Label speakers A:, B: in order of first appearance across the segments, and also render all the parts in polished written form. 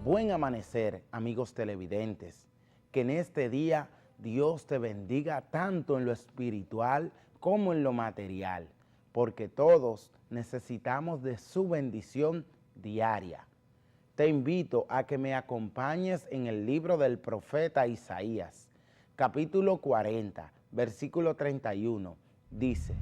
A: Buen amanecer, amigos televidentes. Que en este día Dios te bendiga tanto en lo espiritual como en lo material, porque todos necesitamos de su bendición diaria. Te invito a que me acompañes en el libro del profeta Isaías, capítulo 40, versículo 31. Dice: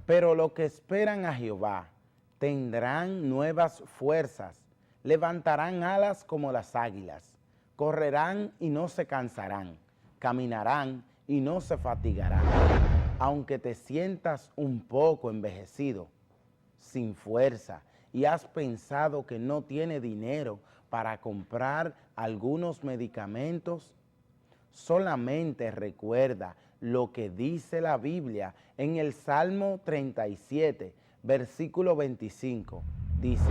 A: pero los que esperan a Jehová tendrán nuevas fuerzas, levantarán alas como las águilas, correrán y no se cansarán, caminarán y no se fatigarán. Aunque te sientas un poco envejecido, sin fuerza, y has pensado que no tiene dinero para comprar algunos medicamentos, solamente recuerda lo que dice la Biblia en el Salmo 37, versículo 25. Dice: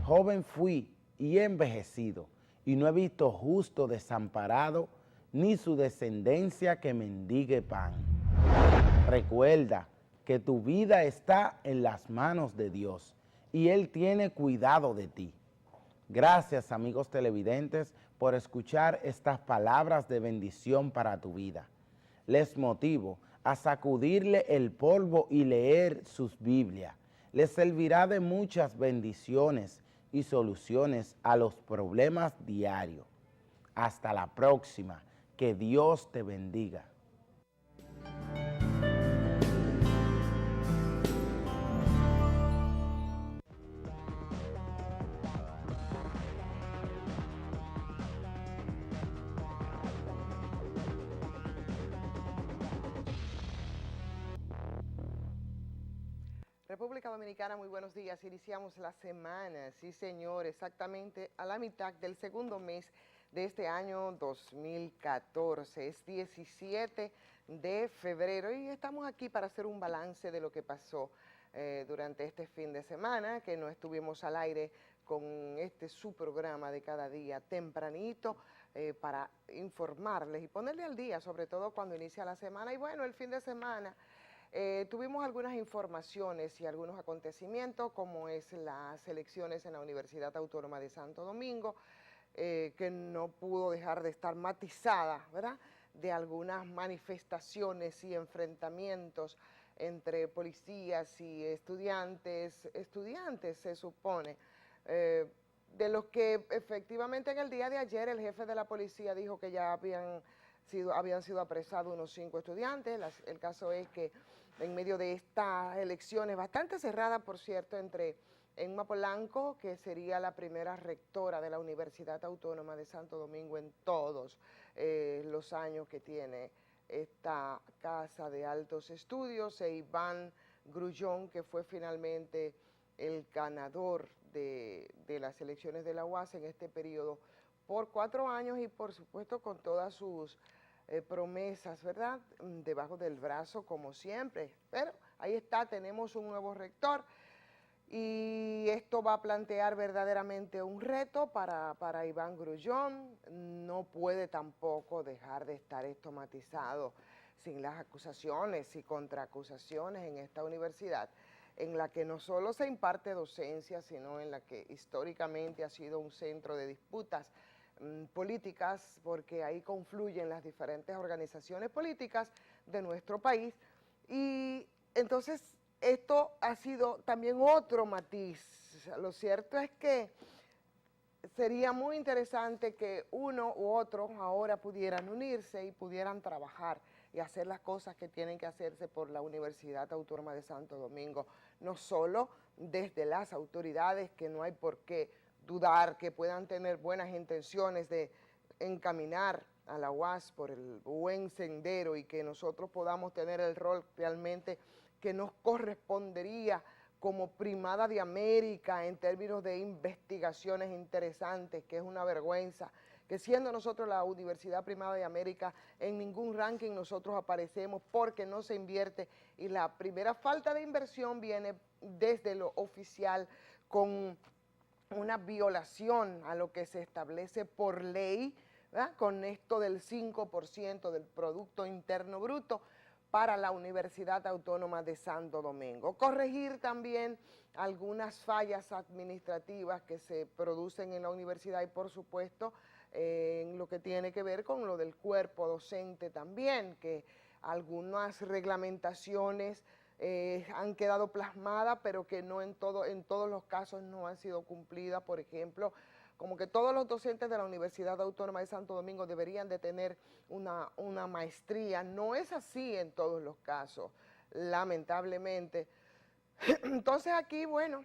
A: joven fui y he envejecido, y no he visto justo desamparado, ni su descendencia que mendigue pan. Recuerda que tu vida está en las manos de Dios, y Él tiene cuidado de ti. Gracias, amigos televidentes, por escuchar estas palabras de bendición para tu vida. Les motivo a sacudirle el polvo y leer sus Biblias. Les servirá de muchas bendiciones y soluciones a los problemas diarios. Hasta la próxima. Que Dios te bendiga.
B: República Dominicana, muy buenos días. Iniciamos la semana, sí señor, exactamente a la mitad del segundo mes de este año 2014. Es 17 de febrero y estamos aquí para hacer un balance de lo que pasó durante este fin de semana, que no estuvimos al aire con su programa de cada día tempranito para informarles y ponerle al día, sobre todo cuando inicia la semana. Y bueno, el fin de semana tuvimos algunas informaciones y algunos acontecimientos, como es las elecciones en la Universidad Autónoma de Santo Domingo, que no pudo dejar de estar matizada, ¿verdad?, de algunas manifestaciones y enfrentamientos entre policías y estudiantes se supone, de los que efectivamente en el día de ayer el jefe de la policía dijo que ya habían sido apresados unos 5 estudiantes. El caso es que en medio de estas elecciones, bastante cerradas, por cierto, entre Emma Polanco, que sería la primera rectora de la Universidad Autónoma de Santo Domingo en todos los años que tiene esta casa de altos estudios, e Iván Grullón, que fue finalmente el ganador de las elecciones de la UAS en este periodo por 4 años y por supuesto con todas sus promesas, ¿verdad?, debajo del brazo como siempre. Pero ahí está, tenemos un nuevo rector y esto va a plantear verdaderamente un reto para Iván Grullón. No puede tampoco dejar de estar estigmatizado sin las acusaciones y contraacusaciones en esta universidad, en la que no solo se imparte docencia, sino en la que históricamente ha sido un centro de disputas políticas, porque ahí confluyen las diferentes organizaciones políticas de nuestro país. Y entonces esto ha sido también otro matiz. Lo cierto es que sería muy interesante que uno u otro ahora pudieran unirse y pudieran trabajar y hacer las cosas que tienen que hacerse por la Universidad Autónoma de Santo Domingo, no solo desde las autoridades, que no hay por qué dudar que puedan tener buenas intenciones de encaminar a la UAS por el buen sendero y que nosotros podamos tener el rol realmente que nos correspondería como primada de América en términos de investigaciones interesantes, que es una vergüenza que siendo nosotros la Universidad Primada de América, en ningún ranking nosotros aparecemos porque no se invierte, y la primera falta de inversión viene desde lo oficial, con una violación a lo que se establece por ley, ¿verdad?, con esto del 5% del Producto Interno Bruto, para la Universidad Autónoma de Santo Domingo. Corregir también algunas fallas administrativas que se producen en la universidad y, por supuesto, en lo que tiene que ver con lo del cuerpo docente también, que algunas reglamentaciones han quedado plasmadas, pero que no en todos los casos no han sido cumplidas. Por ejemplo, como que todos los docentes de la Universidad Autónoma de Santo Domingo deberían de tener una maestría. No es así en todos los casos, lamentablemente. Entonces aquí, bueno,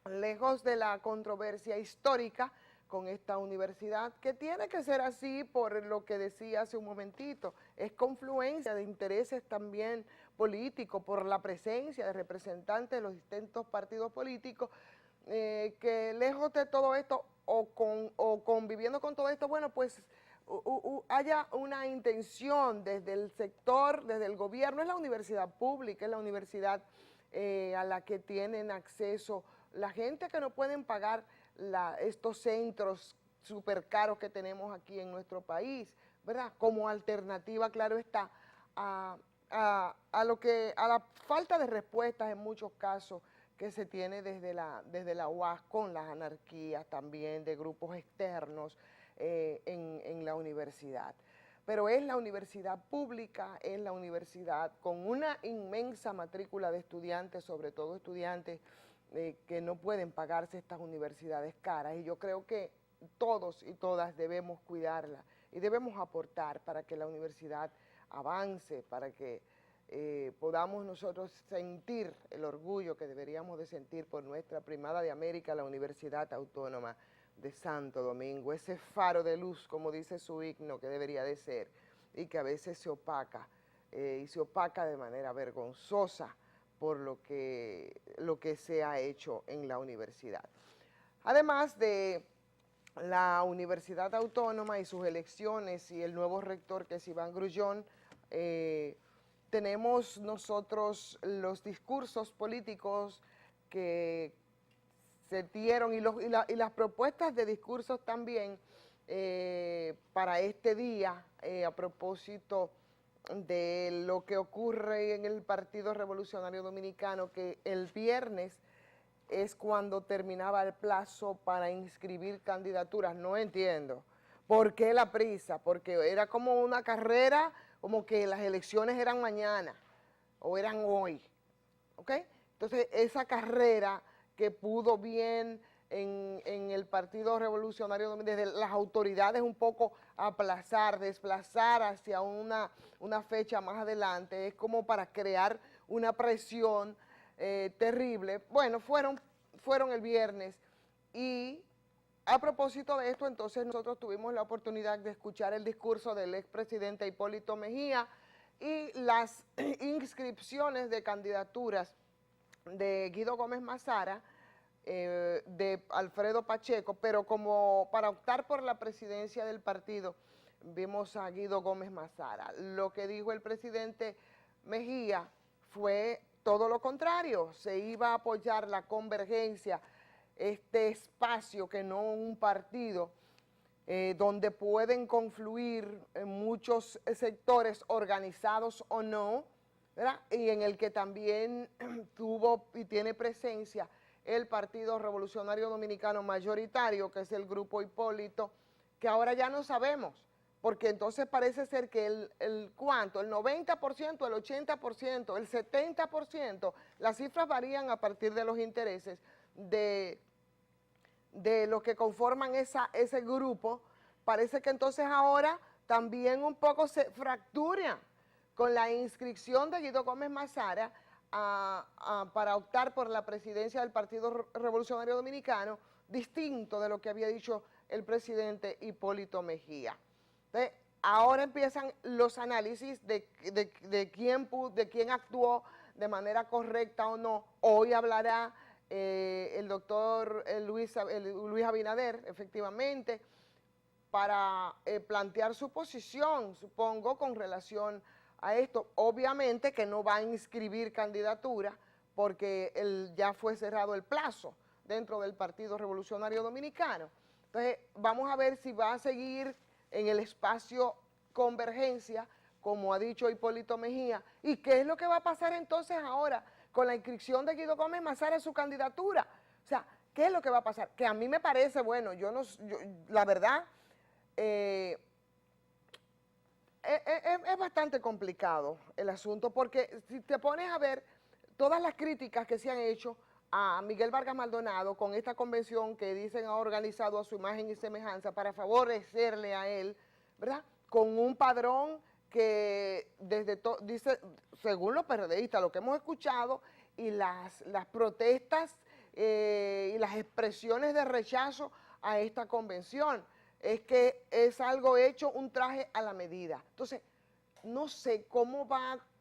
B: lejos de la controversia histórica con esta universidad, que tiene que ser así por lo que decía hace un momentito, es confluencia de intereses también políticos, por la presencia de representantes de los distintos partidos políticos, que lejos de todo esto o conviviendo con todo esto, bueno, pues haya una intención desde el sector, desde el gobierno. Es la universidad pública, es la universidad a la que tienen acceso la gente que no pueden pagar estos centros súper caros que tenemos aquí en nuestro país, ¿verdad? Como alternativa, claro está, a la falta de respuestas en muchos casos que se tiene desde la UAS, con las anarquías también de grupos externos en la universidad. Pero es la universidad pública, es la universidad con una inmensa matrícula de estudiantes, sobre todo estudiantes que no pueden pagarse estas universidades caras, y yo creo que todos y todas debemos cuidarla y debemos aportar para que la universidad avance, para que podamos nosotros sentir el orgullo que deberíamos de sentir por nuestra primada de América, la Universidad Autónoma de Santo Domingo, ese faro de luz, como dice su himno, que debería de ser, y que a veces se opaca, y se opaca de manera vergonzosa por lo que se ha hecho en la universidad. Además de la Universidad Autónoma y sus elecciones y el nuevo rector, que es Iván Grullón, tenemos nosotros los discursos políticos que se dieron y las propuestas de discursos también para este día, a propósito de lo que ocurre en el Partido Revolucionario Dominicano, que el viernes es cuando terminaba el plazo para inscribir candidaturas. No entiendo por qué la prisa, porque era como una carrera, como que las elecciones eran mañana o eran hoy, ¿ok? Entonces esa carrera que pudo bien en el Partido Revolucionario Dominicano, desde las autoridades un poco aplazar, desplazar hacia una fecha más adelante, es como para crear una presión terrible. Bueno, fueron el viernes, y a propósito de esto, entonces nosotros tuvimos la oportunidad de escuchar el discurso del expresidente Hipólito Mejía y las inscripciones de candidaturas de Guido Gómez Mazara, de Alfredo Pacheco, pero como para optar por la presidencia del partido, vimos a Guido Gómez Mazara. Lo que dijo el presidente Mejía fue todo lo contrario, se iba a apoyar la convergencia, este espacio que no un partido, donde pueden confluir muchos sectores organizados o no, ¿verdad? Y en el que también tuvo y tiene presencia el Partido Revolucionario Dominicano mayoritario, que es el Grupo Hipólito, que ahora ya no sabemos, porque entonces parece ser que el 90%, el 80%, el 70%, las cifras varían a partir de los intereses de los que conforman ese grupo. Parece que entonces ahora también un poco se fractura con la inscripción de Guido Gómez Mazara para optar por la presidencia del Partido Revolucionario Dominicano, distinto de lo que había dicho el presidente Hipólito Mejía. Entonces, ahora empiezan los análisis de quién actuó de manera correcta o no. Hoy hablará el doctor Luis Abinader, efectivamente, para plantear su posición, supongo, con relación a esto. Obviamente que no va a inscribir candidatura porque ya fue cerrado el plazo dentro del Partido Revolucionario Dominicano. Entonces, vamos a ver si va a seguir en el espacio convergencia como ha dicho Hipólito Mejía. ¿Y qué es lo que va a pasar entonces ahora con la inscripción de Guido Gómez Mazara en su candidatura? O sea, ¿qué es lo que va a pasar? Que a mí me parece, bueno, la verdad, es bastante complicado el asunto, porque si te pones a ver todas las críticas que se han hecho a Miguel Vargas Maldonado con esta convención que dicen ha organizado a su imagen y semejanza para favorecerle a él, ¿verdad? Con un padrón que dice, según los periodistas, lo que hemos escuchado, y las protestas y las expresiones de rechazo a esta convención, es que es algo hecho, un traje a la medida. Entonces, no sé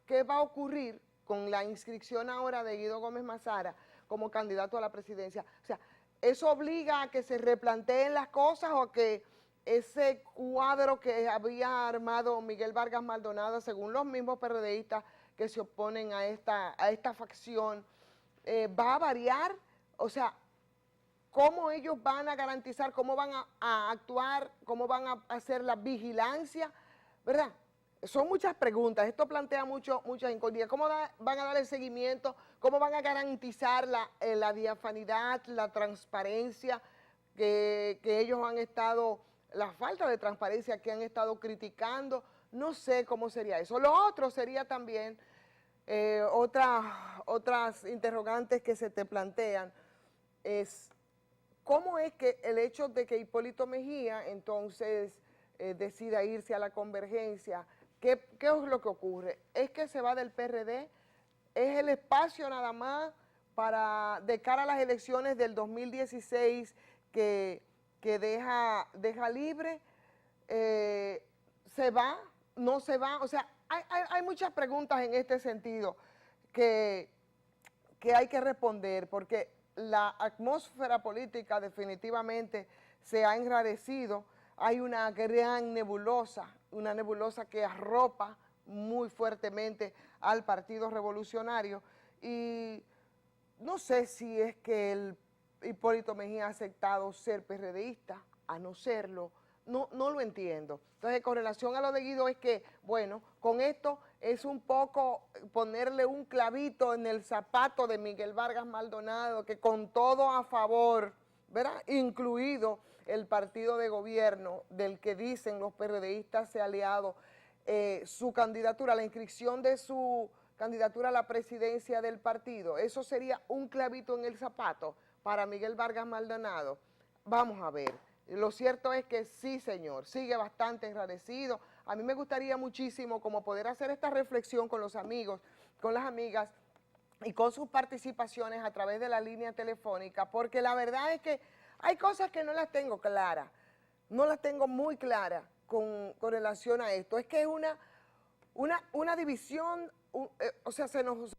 B: qué va a ocurrir con la inscripción ahora de Guido Gómez Mazara como candidato a la presidencia. O sea, ¿eso obliga a que se replanteen las cosas o que ese cuadro que había armado Miguel Vargas Maldonado, según los mismos PRDistas que se oponen a esta facción, va a variar? O sea, ¿cómo ellos van a garantizar, cómo van a actuar, cómo van a hacer la vigilancia? ¿Verdad? Son muchas preguntas, esto plantea muchas incógnitas. ¿Cómo van a dar el seguimiento? ¿Cómo van a garantizar la diafanidad, la transparencia que ellos han estado, la falta de transparencia que han estado criticando? No sé cómo sería eso. Lo otro sería también otras interrogantes que se te plantean, es ¿cómo es que el hecho de que Hipólito Mejía entonces decida irse a la convergencia? ¿Qué es lo que ocurre? ¿Es que se va del PRD? ¿Es el espacio nada más de cara a las elecciones del 2016 que deja libre? ¿Se va? ¿No se va? O sea, hay muchas preguntas en este sentido que hay que responder, porque la atmósfera política definitivamente se ha enrarecido. Hay una gran nebulosa, una nebulosa que arropa muy fuertemente al Partido Revolucionario, y no sé si es que el Hipólito Mejía ha aceptado ser PRDista, a no serlo, no lo entiendo. Entonces, con relación a lo de Guido, es que, bueno, con esto es un poco ponerle un clavito en el zapato de Miguel Vargas Maldonado, que con todo a favor, ¿verdad?, incluido el partido de gobierno del que dicen los PRDistas se ha aliado, su candidatura, la inscripción de su candidatura a la presidencia del partido, eso sería un clavito en el zapato para Miguel Vargas Maldonado. Vamos a ver. Lo cierto es que sí, señor, sigue bastante enrarecido. A mí me gustaría muchísimo como poder hacer esta reflexión con los amigos, con las amigas y con sus participaciones a través de la línea telefónica, porque la verdad es que hay cosas que no las tengo claras, no las tengo muy claras con relación a esto. Es que es una división, o sea, se nos...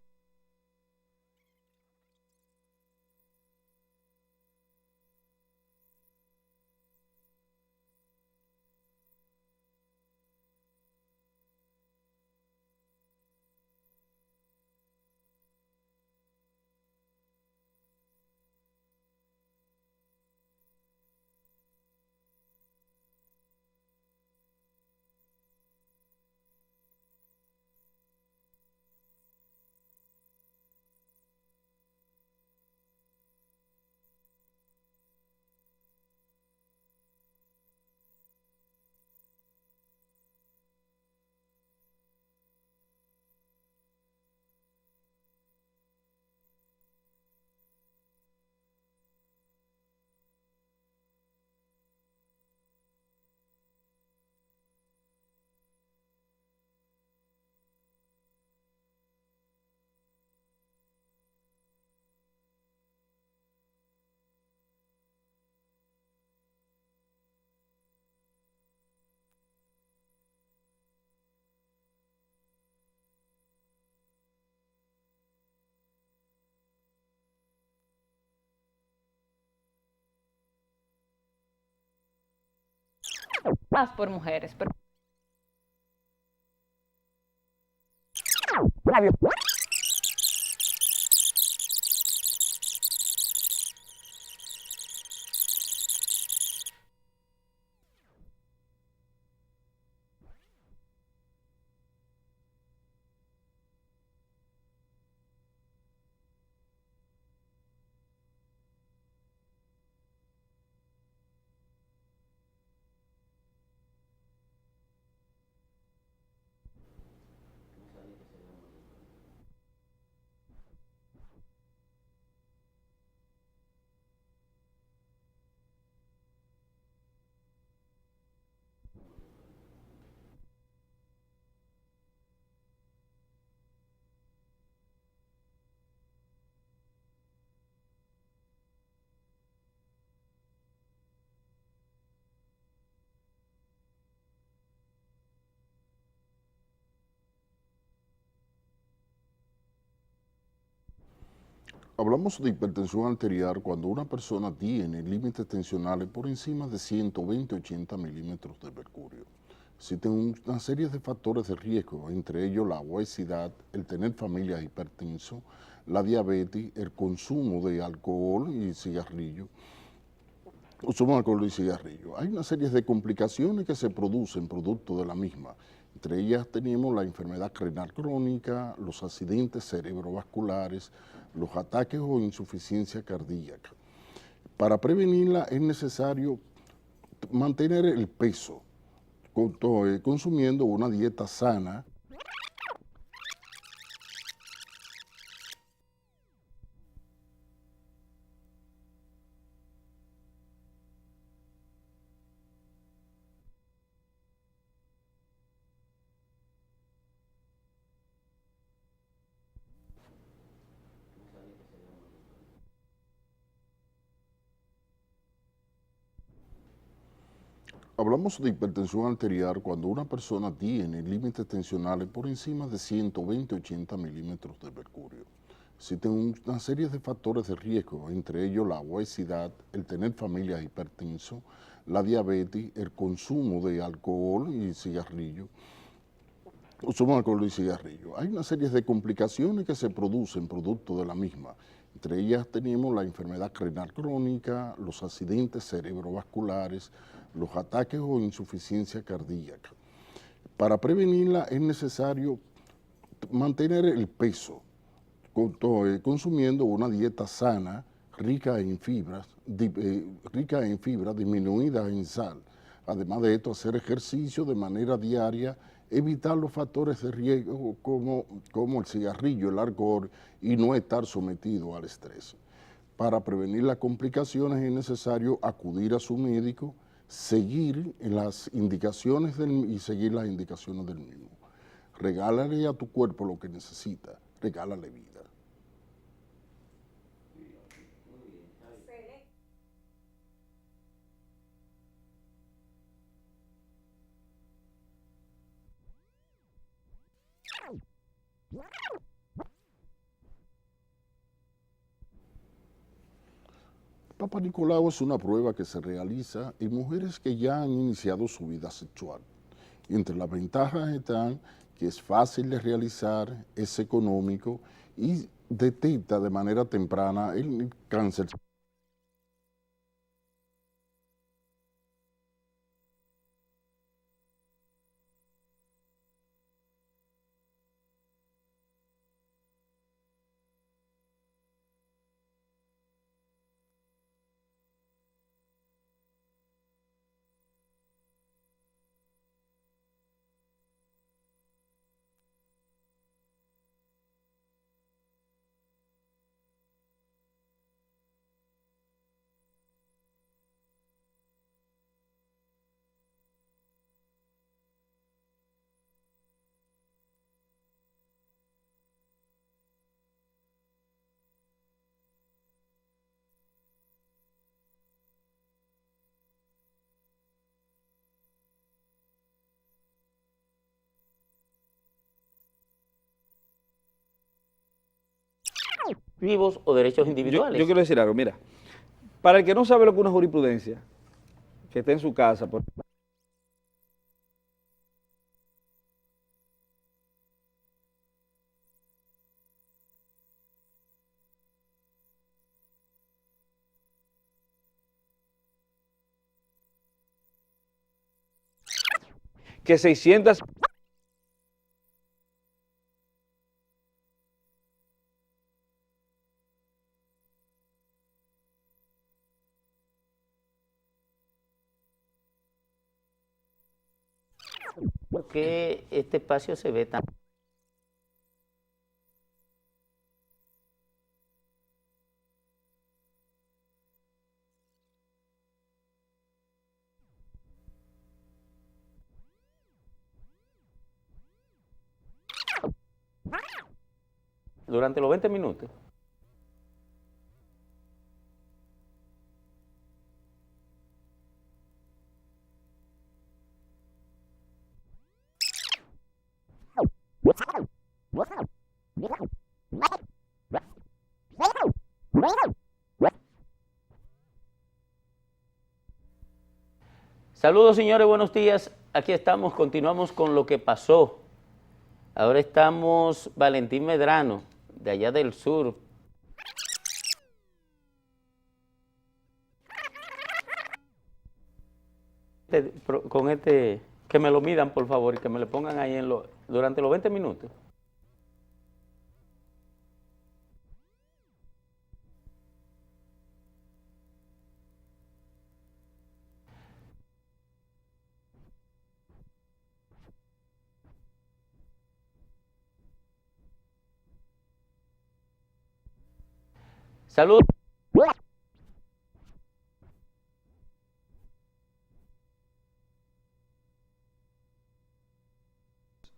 C: Más por mujeres. Pero...
D: Hablamos de hipertensión arterial cuando una persona tiene límites tensionales por encima de 120-80 milímetros de mercurio. Existen una serie de factores de riesgo, entre ellos la obesidad, el tener familia hipertenso, la diabetes, el consumo de alcohol y cigarrillo, consumo de alcohol y cigarrillo. Hay una serie de complicaciones que se producen producto de la misma. Entre ellas tenemos la enfermedad renal crónica, los accidentes cerebrovasculares, los ataques o insuficiencia cardíaca. Para prevenirla es necesario mantener el peso, consumiendo una dieta sana. Hablamos de hipertensión arterial cuando una persona tiene límites tensionales por encima de 120-80 milímetros de mercurio. Existen una serie de factores de riesgo, entre ellos la obesidad, el tener familia hipertenso, la diabetes, el consumo de alcohol y cigarrillo, consumo de alcohol y cigarrillo. Hay una serie de complicaciones que se producen producto de la misma. Entre ellas tenemos la enfermedad renal crónica, los accidentes cerebrovasculares, los ataques o insuficiencia cardíaca. Para prevenirla es necesario mantener el peso, consumiendo una dieta sana, rica en fibras, disminuida en sal. Además de esto, hacer ejercicio de manera diaria, evitar los factores de riesgo como el cigarrillo, el alcohol y no estar sometido al estrés. Para prevenir las complicaciones es necesario acudir a su médico, seguir las indicaciones y seguir las indicaciones del mismo. Regálale a tu cuerpo lo que necesita, regálale vida. Papa Nicolau es una prueba que se realiza en mujeres que ya han iniciado su vida sexual. Y entre las ventajas están que es fácil de realizar, es económico y detecta de manera temprana el cáncer.
E: Vivos o derechos individuales.
F: Yo quiero decir algo, mira, para el que no sabe lo que es una jurisprudencia, que esté en su casa, que 600...
E: ¿Por qué este espacio se ve tan... durante los 20 minutos? Saludos, señores, buenos días. Aquí estamos, continuamos con lo que pasó. Ahora estamos Valentín Medrano, de allá del sur. Con este, que me lo midan, por favor, y que me le pongan ahí durante los 20 minutos. Saludos.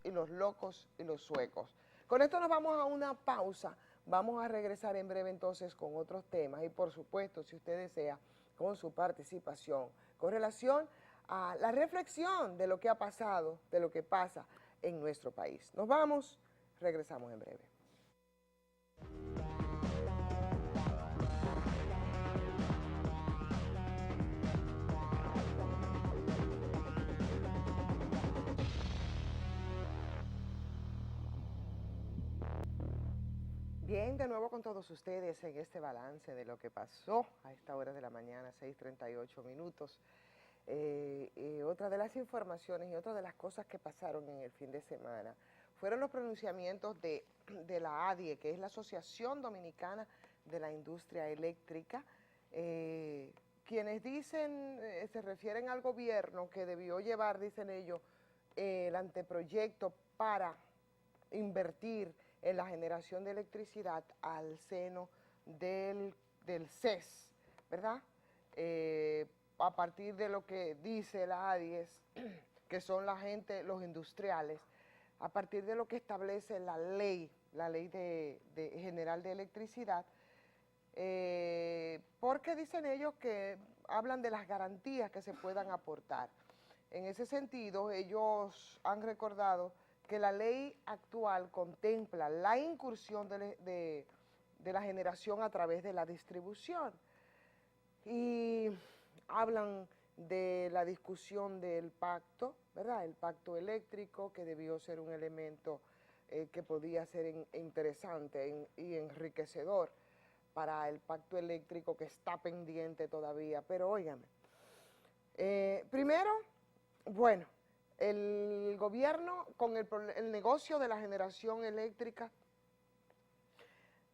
B: Y los locos y los suecos. Con esto nos vamos a una pausa. Vamos a regresar en breve entonces con otros temas y por supuesto, si usted desea, con su participación con relación a la reflexión de lo que ha pasado, de lo que pasa en nuestro país. Nos vamos, regresamos en breve. Bien, de nuevo con todos ustedes en este balance de lo que pasó a esta hora de la mañana, 6:38 minutos. Otra de las informaciones y otra de las cosas que pasaron en el fin de semana fueron los pronunciamientos de la ADIE, que es la Asociación Dominicana de la Industria Eléctrica, quienes dicen, se refieren al gobierno que debió llevar, dicen ellos, el anteproyecto para invertir en la generación de electricidad al seno del CES, ¿verdad? A partir de lo que dice la ADIES, que son la gente, los industriales, a partir de lo que establece la ley general de electricidad, porque dicen ellos que hablan de las garantías que se puedan aportar. En ese sentido, ellos han recordado que la ley actual contempla la incursión de la generación a través de la distribución y hablan de la discusión del pacto, ¿verdad? El pacto eléctrico, que debió ser un elemento que podía ser interesante y enriquecedor para el pacto eléctrico que está pendiente todavía. Pero óigame, primero, bueno, el gobierno con el negocio de la generación eléctrica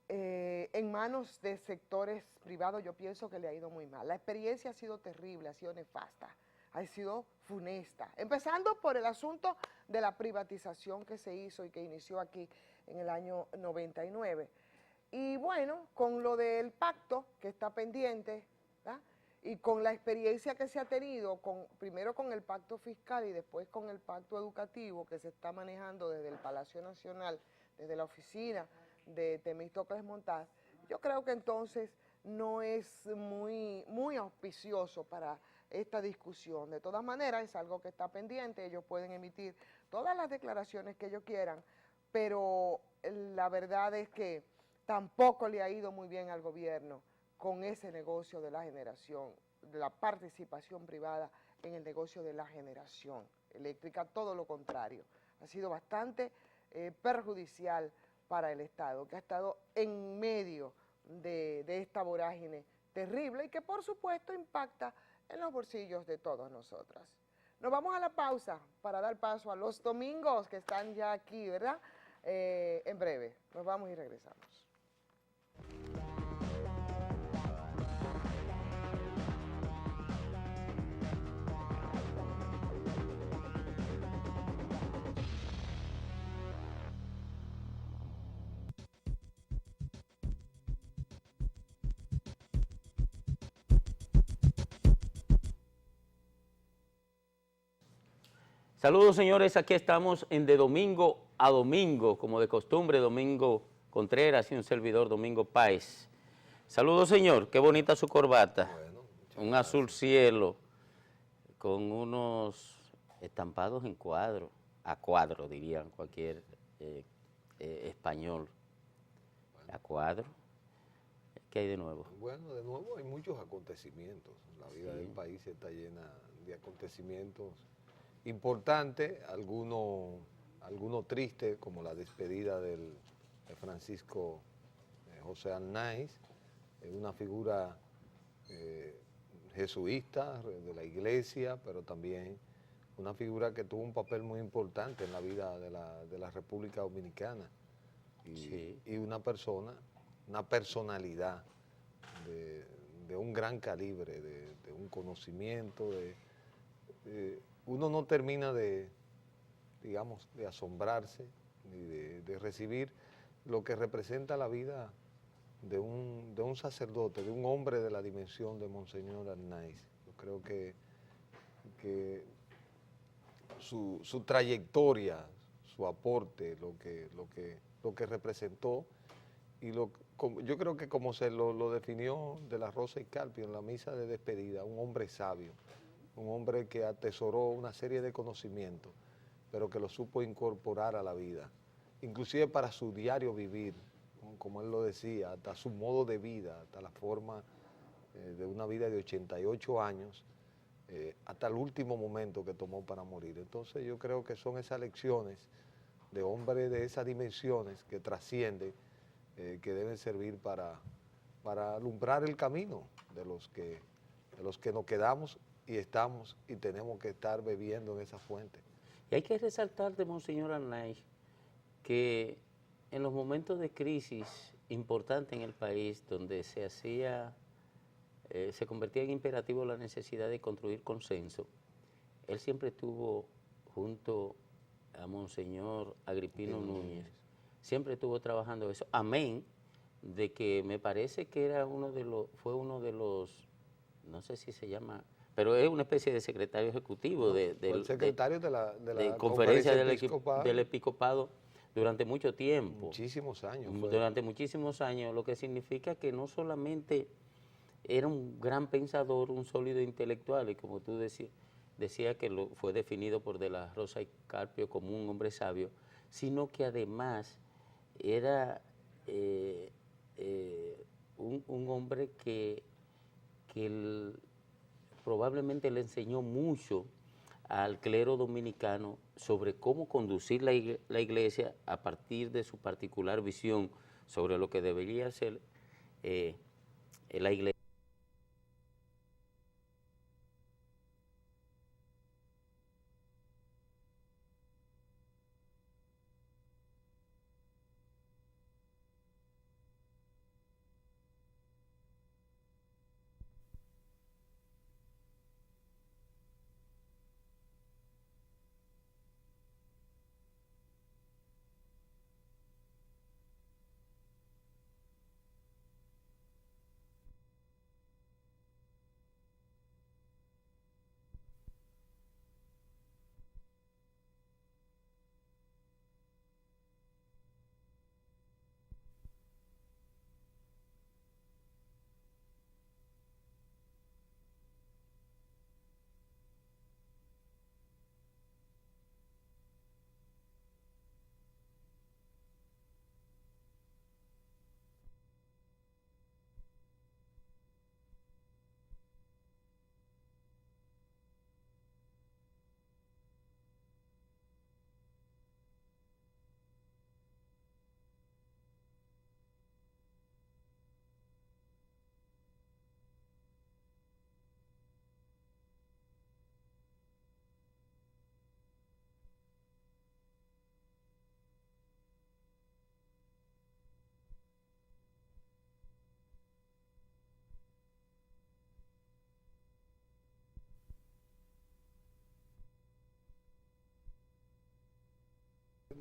B: en manos de sectores privados, yo pienso que le ha ido muy mal. La experiencia ha sido terrible, ha sido nefasta, ha sido funesta. Empezando por el asunto de la privatización que se hizo y que inició aquí en el año 99. Y bueno, con lo del pacto que está pendiente, ¿verdad? Y con la experiencia que se ha tenido, primero con el pacto fiscal y después con el pacto educativo que se está manejando desde el Palacio Nacional, desde la oficina de Temístocles Montaz, yo creo que entonces no es muy auspicioso para esta discusión. De todas maneras, es algo que está pendiente, ellos pueden emitir todas las declaraciones que ellos quieran, pero la verdad es que tampoco le ha ido muy bien al gobierno con ese negocio de la generación, de la participación privada en el negocio de la generación eléctrica, todo lo contrario. Ha sido bastante perjudicial para el Estado, que ha estado en medio de esta vorágine terrible y que por supuesto impacta en los bolsillos de todos nosotros. Nos vamos a la pausa para dar paso a los domingos que están ya aquí, ¿verdad? En breve, nos vamos y regresamos.
E: Saludos, señores, aquí estamos en De Domingo a Domingo, como de costumbre, Domingo Contreras y un servidor, Domingo Páez. Saludos, señor, qué bonita su corbata, un azul cielo, con unos estampados en cuadro, a cuadro dirían cualquier español, a cuadro, ¿Qué hay de nuevo?
G: Bueno, de nuevo hay muchos acontecimientos. La vida
E: Sí.
G: del país está llena de acontecimientos importantes, algunos tristes, como la despedida de Francisco José Arnaiz, una figura jesuita de la iglesia, pero también una figura que tuvo un papel muy importante en la vida de la República Dominicana. Y una persona, una personalidad de un gran calibre, de un conocimiento, uno no termina digamos, de asombrarse ni de recibir lo que representa la vida de un sacerdote, de un hombre de la dimensión de Monseñor Arnaiz. Yo creo que su trayectoria, su aporte, lo que representó, y yo creo que como se lo definió de la Rosa y Carpio en la misa de despedida, un hombre sabio, un hombre que atesoró una serie de conocimientos, pero que lo supo incorporar a la vida, inclusive para su diario vivir, como él lo decía, hasta su modo de vida, hasta la forma de una vida de 88 años, hasta el último momento que tomó para morir. Entonces yo creo que son esas lecciones de hombres de esas dimensiones que trascienden, que deben servir para alumbrar el camino de los que nos quedamos y estamos y tenemos que estar bebiendo en esa fuente.
E: Y hay que resaltar de Monseñor Arnaiz que en los momentos de crisis importante en el país, donde se convertía en imperativo la necesidad de construir consenso, él siempre estuvo junto a Monseñor Agripino Núñez, siempre estuvo trabajando eso, amén, de que me parece que fue uno de los, no sé si se llama, pero es una especie de secretario ejecutivo
G: el secretario de la
E: conferencia del
G: episcopal.
E: episcopado durante mucho tiempo.
G: Muchísimos años.
E: Durante muchísimos años, lo que significa que no solamente era un gran pensador, un sólido intelectual, y como tú decía que fue definido por De la Rosa y Carpio como un hombre sabio, sino que además era un hombre que probablemente le enseñó mucho al clero dominicano sobre cómo conducir la iglesia a partir de su particular visión sobre lo que debería ser la iglesia.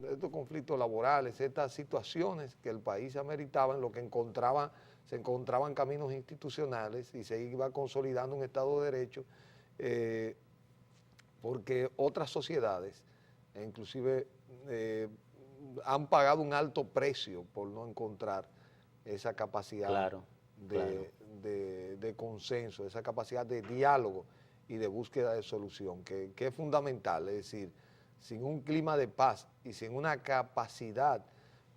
G: Estos conflictos laborales, estas situaciones que el país ameritaba, en lo que se encontraban caminos institucionales y se iba consolidando un Estado de Derecho, porque otras sociedades, inclusive, han pagado un alto precio por no encontrar esa capacidad de consenso, esa capacidad de diálogo y de búsqueda de solución, que es fundamental. Es decir, sin un clima de paz y sin una capacidad,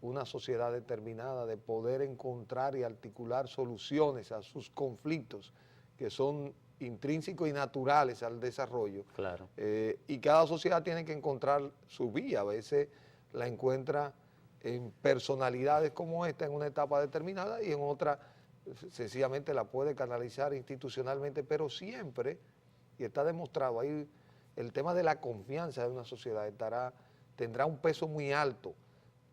G: una sociedad determinada, de poder encontrar y articular soluciones a sus conflictos que son intrínsecos y naturales al desarrollo.
E: Claro.
G: Y cada sociedad tiene que encontrar su vía. A veces la encuentra en personalidades como esta en una etapa determinada y en otra sencillamente la puede canalizar institucionalmente, pero siempre, y está demostrado ahí, el tema de la confianza de una sociedad tendrá un peso muy alto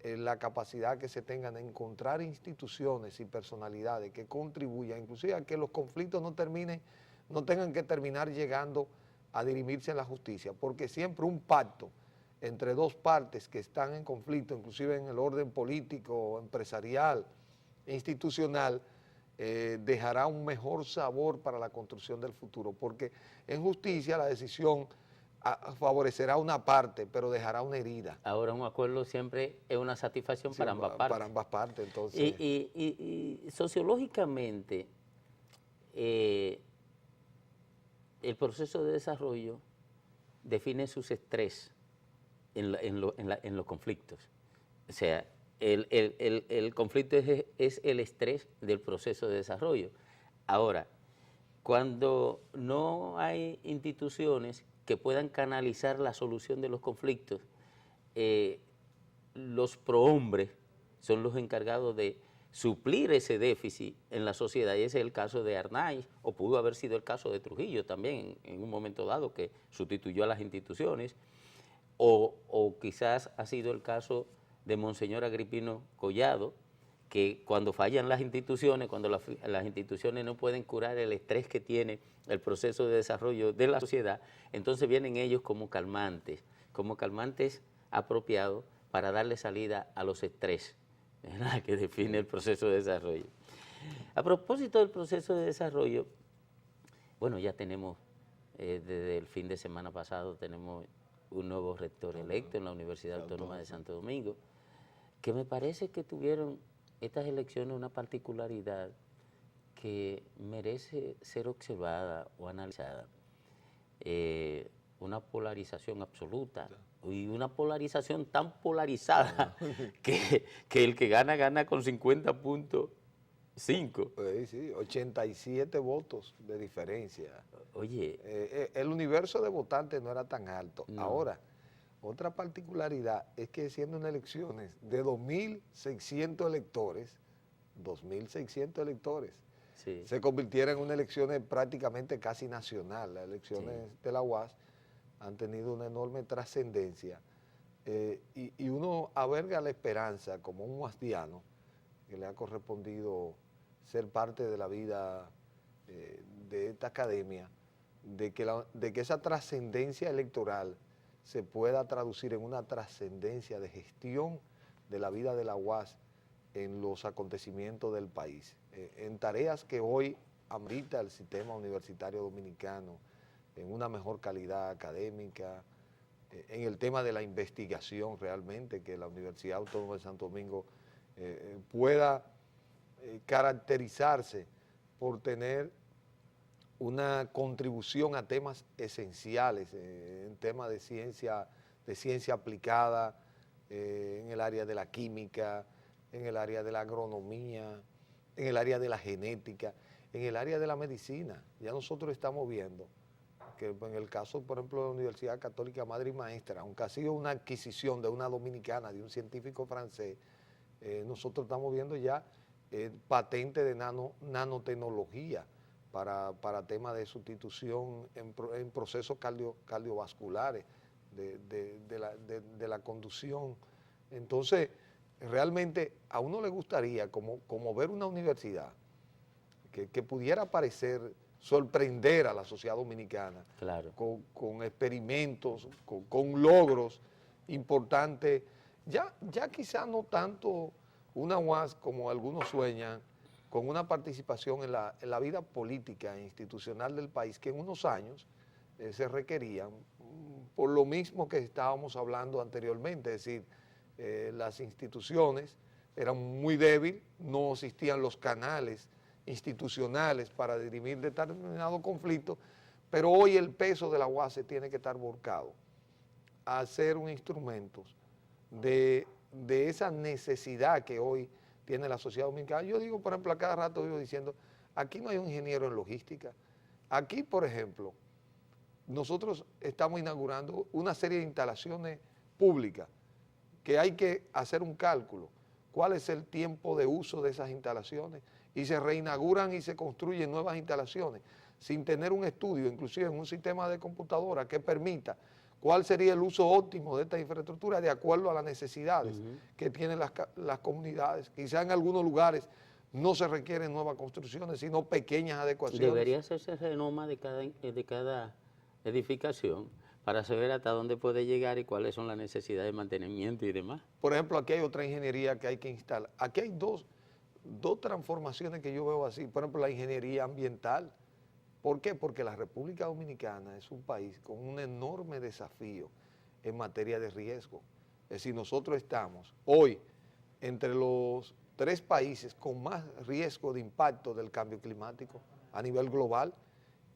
G: en la capacidad que se tengan de encontrar instituciones y personalidades que contribuyan, inclusive a que los conflictos no tengan que terminar llegando a dirimirse en la justicia, porque siempre un pacto entre dos partes que están en conflicto, inclusive en el orden político, empresarial, institucional, dejará un mejor sabor para la construcción del futuro, porque en justicia la decisión favorecerá una parte, pero dejará una herida.
E: Ahora un acuerdo siempre es una satisfacción para ambas partes.
G: Para ambas partes, entonces.
E: Y sociológicamente, el proceso de desarrollo define sus estrés en los conflictos. O sea, el conflicto es el estrés del proceso de desarrollo. Ahora, cuando no hay instituciones que puedan canalizar la solución de los conflictos, los prohombres son los encargados de suplir ese déficit en la sociedad, y ese es el caso de Arnaiz, o pudo haber sido el caso de Trujillo también en un momento dado, que sustituyó a las instituciones, o quizás ha sido el caso de Monseñor Agripino Collado, que cuando fallan las instituciones, cuando las instituciones no pueden curar el estrés que tiene el proceso de desarrollo de la sociedad, entonces vienen ellos como calmantes apropiados para darle salida a los estrés, ¿verdad?, que define el proceso de desarrollo. A propósito del proceso de desarrollo, bueno, ya tenemos, desde el fin de semana pasado, tenemos un nuevo rector electo en la Universidad Autónoma de Santo Domingo, que me parece que tuvieron estas elecciones una particularidad que merece ser observada o analizada. Una polarización absoluta, y una polarización tan polarizada que el que gana con 50.5.
G: Sí, 87 votos de diferencia.
E: Oye.
G: El universo de votantes no era tan alto.
E: No.
G: Ahora, otra particularidad es que siendo unas elecciones de 2.600 electores,
E: Sí.
G: se convirtieron en unas elecciones prácticamente casi nacional. Las elecciones de la UAS han tenido una enorme trascendencia y uno alberga la esperanza como un huastiano que le ha correspondido ser parte de la vida de esta academia, de que esa trascendencia electoral se pueda traducir en una trascendencia de gestión de la vida de la UAS en los acontecimientos del país, en tareas que hoy amerita el sistema universitario dominicano, en una mejor calidad académica, en el tema de la investigación realmente, que la Universidad Autónoma de Santo Domingo pueda caracterizarse por tener una contribución a temas esenciales, en temas de ciencia aplicada, en el área de la química, en el área de la agronomía, en el área de la genética, en el área de la medicina. Ya nosotros estamos viendo que en el caso, por ejemplo, de la Universidad Católica Madre y Maestra, aunque ha sido una adquisición de una dominicana, de un científico francés, nosotros estamos viendo ya patentes de nanotecnología para temas de sustitución en procesos cardiovasculares, de la conducción. Entonces, realmente a uno le gustaría como ver una universidad que pudiera parecer sorprender a la sociedad dominicana,
E: Claro.
G: con experimentos, con logros importantes, ya quizá no tanto una UAS como algunos sueñan, con una participación en la vida política e institucional del país que en unos años se requerían, por lo mismo que estábamos hablando anteriormente, es decir, las instituciones eran muy débiles, no existían los canales institucionales para dirimir determinados conflictos, pero hoy el peso de la UAS tiene que estar volcado a ser un instrumento de de esa necesidad que hoy tiene la sociedad dominicana. Yo digo, por ejemplo, a cada rato vivo diciendo, aquí no hay un ingeniero en logística. Aquí, por ejemplo, nosotros estamos inaugurando una serie de instalaciones públicas que hay que hacer un cálculo. ¿Cuál es el tiempo de uso de esas instalaciones? Y se reinauguran y se construyen nuevas instalaciones sin tener un estudio, inclusive en un sistema de computadora que permita cuál sería el uso óptimo de esta infraestructura de acuerdo a las necesidades que tienen las comunidades. Quizá en algunos lugares no se requieren nuevas construcciones, sino pequeñas adecuaciones.
E: Debería hacerse renoma de cada edificación para saber hasta dónde puede llegar y cuáles son las necesidades de mantenimiento y demás.
G: Por ejemplo, aquí hay otra ingeniería que hay que instalar. Aquí hay dos transformaciones que yo veo así. Por ejemplo, la ingeniería ambiental. ¿Por qué? Porque la República Dominicana es un país con un enorme desafío en materia de riesgo. Es decir, nosotros estamos hoy entre los 3 países con más riesgo de impacto del cambio climático a nivel global,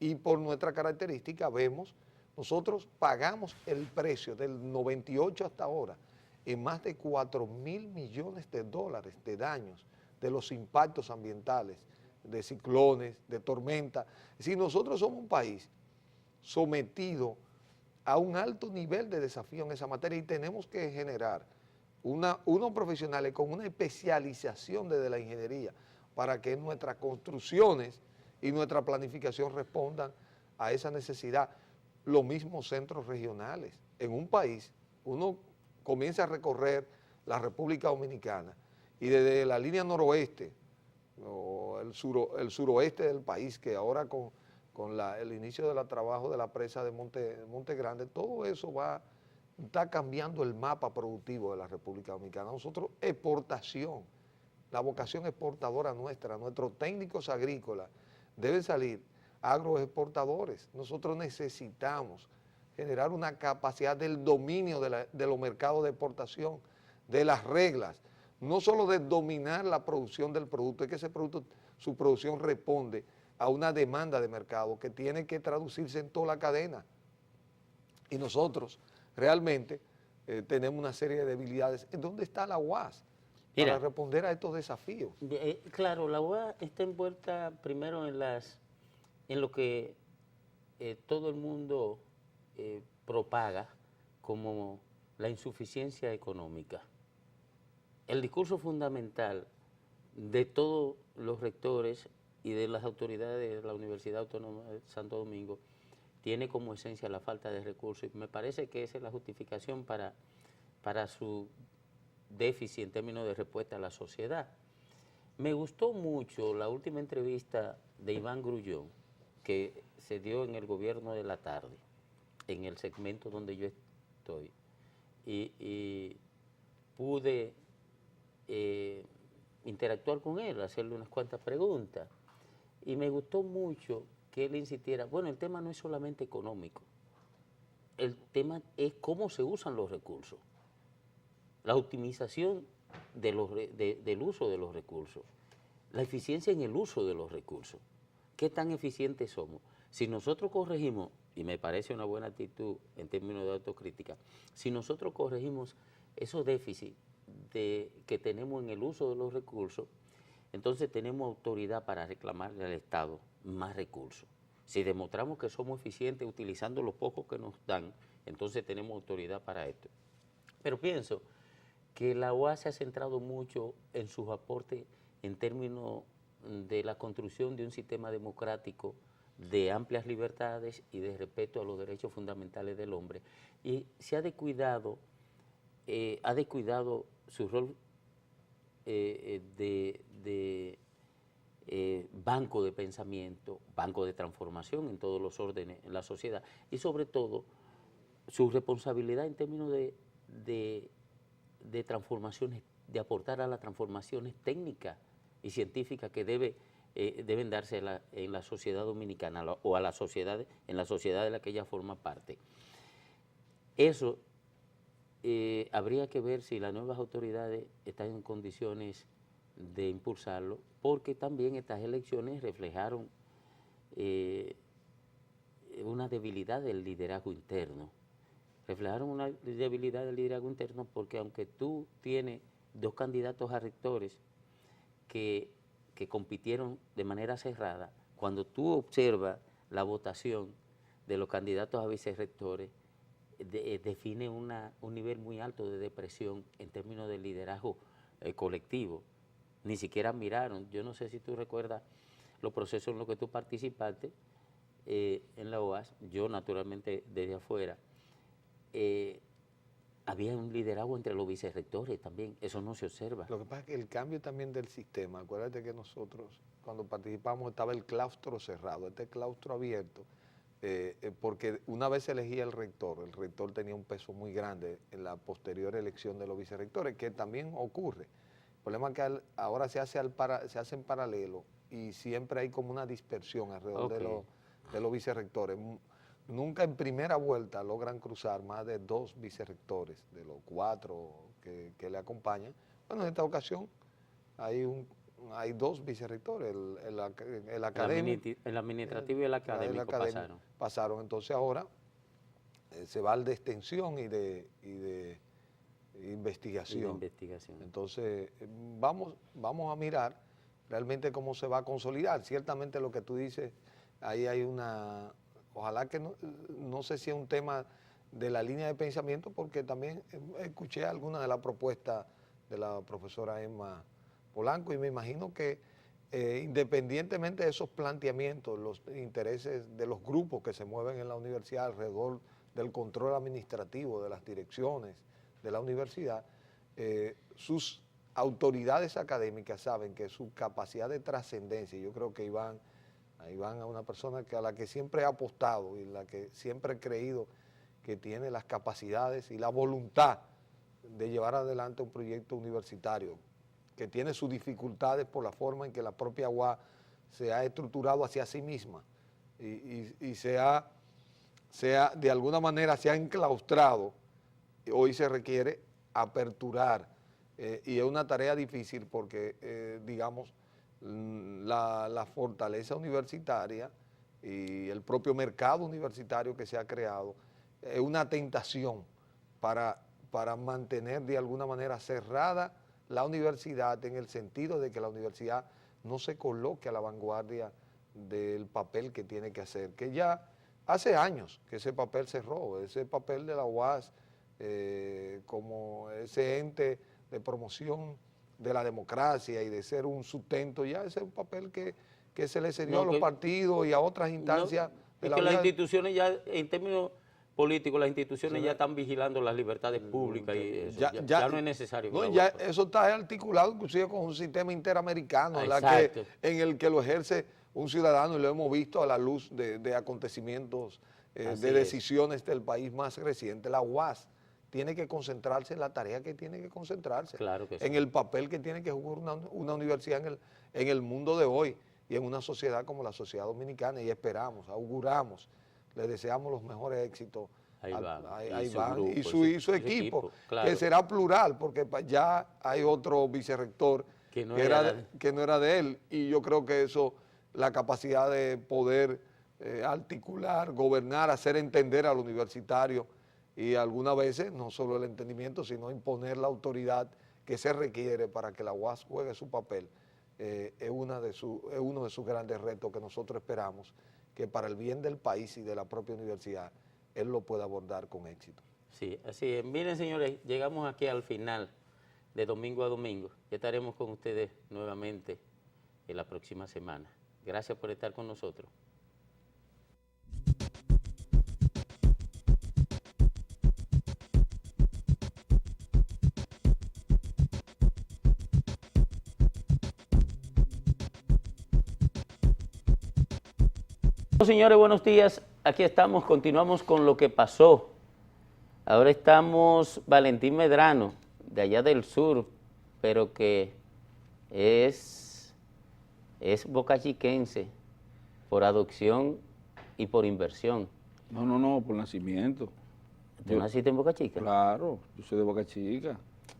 G: y por nuestra característica vemos, nosotros pagamos el precio del 98 hasta ahora en más de 4.000 millones de dólares de daños de los impactos ambientales, de ciclones, de tormentas. Es decir, nosotros somos un país sometido a un alto nivel de desafío en esa materia y tenemos que generar unos profesionales con una especialización desde la ingeniería para que nuestras construcciones y nuestra planificación respondan a esa necesidad. Los mismos centros regionales. En un país, uno comienza a recorrer la República Dominicana y desde la línea noroeste o el suroeste del país, que ahora con el inicio del trabajo de la presa de Monte Grande, todo eso está cambiando el mapa productivo de la República Dominicana. Nosotros, exportación, la vocación exportadora nuestra, nuestros técnicos agrícolas deben salir agroexportadores. Nosotros necesitamos generar una capacidad del dominio de los mercados de exportación, de las reglas, no solo de dominar la producción del producto, es que ese producto, su producción responde a una demanda de mercado que tiene que traducirse en toda la cadena. Y nosotros realmente tenemos una serie de debilidades. ¿En dónde está la UAS para responder a estos desafíos?
E: Claro, la UAS está envuelta primero en lo que todo el mundo propaga como la insuficiencia económica. El discurso fundamental de todos los rectores y de las autoridades de la Universidad Autónoma de Santo Domingo tiene como esencia la falta de recursos, y me parece que esa es la justificación para su déficit en términos de respuesta a la sociedad. Me gustó mucho la última entrevista de Iván Grullón, que se dio en el Gobierno de la Tarde, en el segmento donde yo estoy, y pude interactuar con él, hacerle unas cuantas preguntas, y me gustó mucho que él insistiera, bueno, el tema no es solamente económico, el tema es cómo se usan los recursos, la optimización del uso de los recursos, la eficiencia en el uso de los recursos. ¿Qué tan eficientes somos? Si nosotros corregimos, y me parece una buena actitud en términos de autocrítica, si nosotros corregimos esos déficits que tenemos en el uso de los recursos, entonces tenemos autoridad para reclamarle al Estado más recursos. Si demostramos que somos eficientes utilizando los pocos que nos dan, entonces tenemos autoridad para esto. Pero pienso que la UAS se ha centrado mucho en sus aportes en términos de la construcción de un sistema democrático de amplias libertades y de respeto a los derechos fundamentales del hombre, y se ha descuidado su rol de banco de pensamiento, banco de transformación en todos los órdenes en la sociedad, y sobre todo su responsabilidad en términos de transformaciones, de aportar a las transformaciones técnicas y científicas que deben darse en la sociedad dominicana o en la sociedad de la que ella forma parte. Eso habría que ver si las nuevas autoridades están en condiciones de impulsarlo, porque también estas elecciones reflejaron una debilidad del liderazgo interno. reflejaron una debilidad del liderazgo interno, porque aunque tú tienes dos candidatos a rectores que compitieron de manera cerrada, cuando tú observas la votación de los candidatos a vicerrectores, define un nivel muy alto de depresión en términos de liderazgo colectivo. Ni siquiera miraron. Yo no sé si tú recuerdas los procesos en los que tú participaste en la OAS, yo naturalmente desde afuera. Había un liderazgo entre los vicerrectores también, eso no se observa.
G: Lo que pasa es que el cambio también del sistema, acuérdate que nosotros cuando participamos estaba el claustro cerrado, este claustro abierto, porque una vez se elegía el rector tenía un peso muy grande en la posterior elección de los vicerrectores, que también ocurre. El problema es que ahora se hace en paralelo y siempre hay como una dispersión alrededor de los vicerrectores. Nunca en primera vuelta logran cruzar más de 2 vicerrectores de los 4 que le acompañan. Bueno, en esta ocasión hay 2 vicerrectores, el académico.
E: El administrativo y el académico
G: pasaron. Entonces ahora se va al de extensión y de investigación. Entonces vamos a mirar realmente cómo se va a consolidar. Ciertamente lo que tú dices, ahí hay una... Ojalá que no sé si es un tema de la línea de pensamiento, porque también escuché algunas de las propuestas de la profesora Emma Polanco y me imagino que independientemente de esos planteamientos, los intereses de los grupos que se mueven en la universidad alrededor del control administrativo de las direcciones de la universidad, sus autoridades académicas saben que su capacidad de trascendencia, yo creo que Iván a una persona a la que siempre he apostado y la que siempre he creído que tiene las capacidades y la voluntad de llevar adelante un proyecto universitario, que tiene sus dificultades por la forma en que la propia UAS se ha estructurado hacia sí misma y de alguna manera se ha enclaustrado. Hoy se requiere aperturar y es una tarea difícil porque, digamos, la fortaleza universitaria y el propio mercado universitario que se ha creado es una tentación para mantener de alguna manera cerrada la universidad, en el sentido de que la universidad no se coloque a la vanguardia del papel que tiene que hacer, que ya hace años que ese papel cerró, ese papel de la UAS como ese ente de promoción de la democracia y de ser un sustento, ya ese es un papel que se le cedió a los partidos y a otras instancias.
E: Y que las instituciones ya, en términos políticos, las instituciones ya están vigilando las libertades públicas y eso, ya no es necesario.
G: No, ya eso está articulado inclusive con un sistema interamericano en el que lo ejerce un ciudadano y lo hemos visto a la luz de acontecimientos, de decisiones del país más reciente. La UAS tiene que concentrarse en la tarea que tiene que concentrarse,
E: claro que sí,
G: en el papel que tiene que jugar una universidad en el mundo de hoy y en una sociedad como la sociedad dominicana, y esperamos, auguramos, le deseamos los mejores éxitos a Iván y su equipo, claro, que será plural, porque ya hay otro vicerrector que no era de él, y yo creo que eso, la capacidad de poder articular, gobernar, hacer entender al universitario, y algunas veces no solo el entendimiento, sino imponer la autoridad que se requiere para que la UAS juegue su papel, es uno de sus grandes retos que nosotros esperamos que para el bien del país y de la propia universidad, él lo pueda abordar con éxito.
E: Sí, así es. Miren, señores, llegamos aquí al final de Domingo a Domingo. Ya estaremos con ustedes nuevamente en la próxima semana. Gracias por estar con nosotros. Señores, buenos días. Aquí estamos, continuamos con lo que pasó. Ahora estamos Valentín Medrano, de allá del sur, pero que es bocachiquense por adopción y por inversión.
F: No, por nacimiento.
E: ¿Tú naciste en Boca Chica?
F: Claro, yo soy de Boca Chica.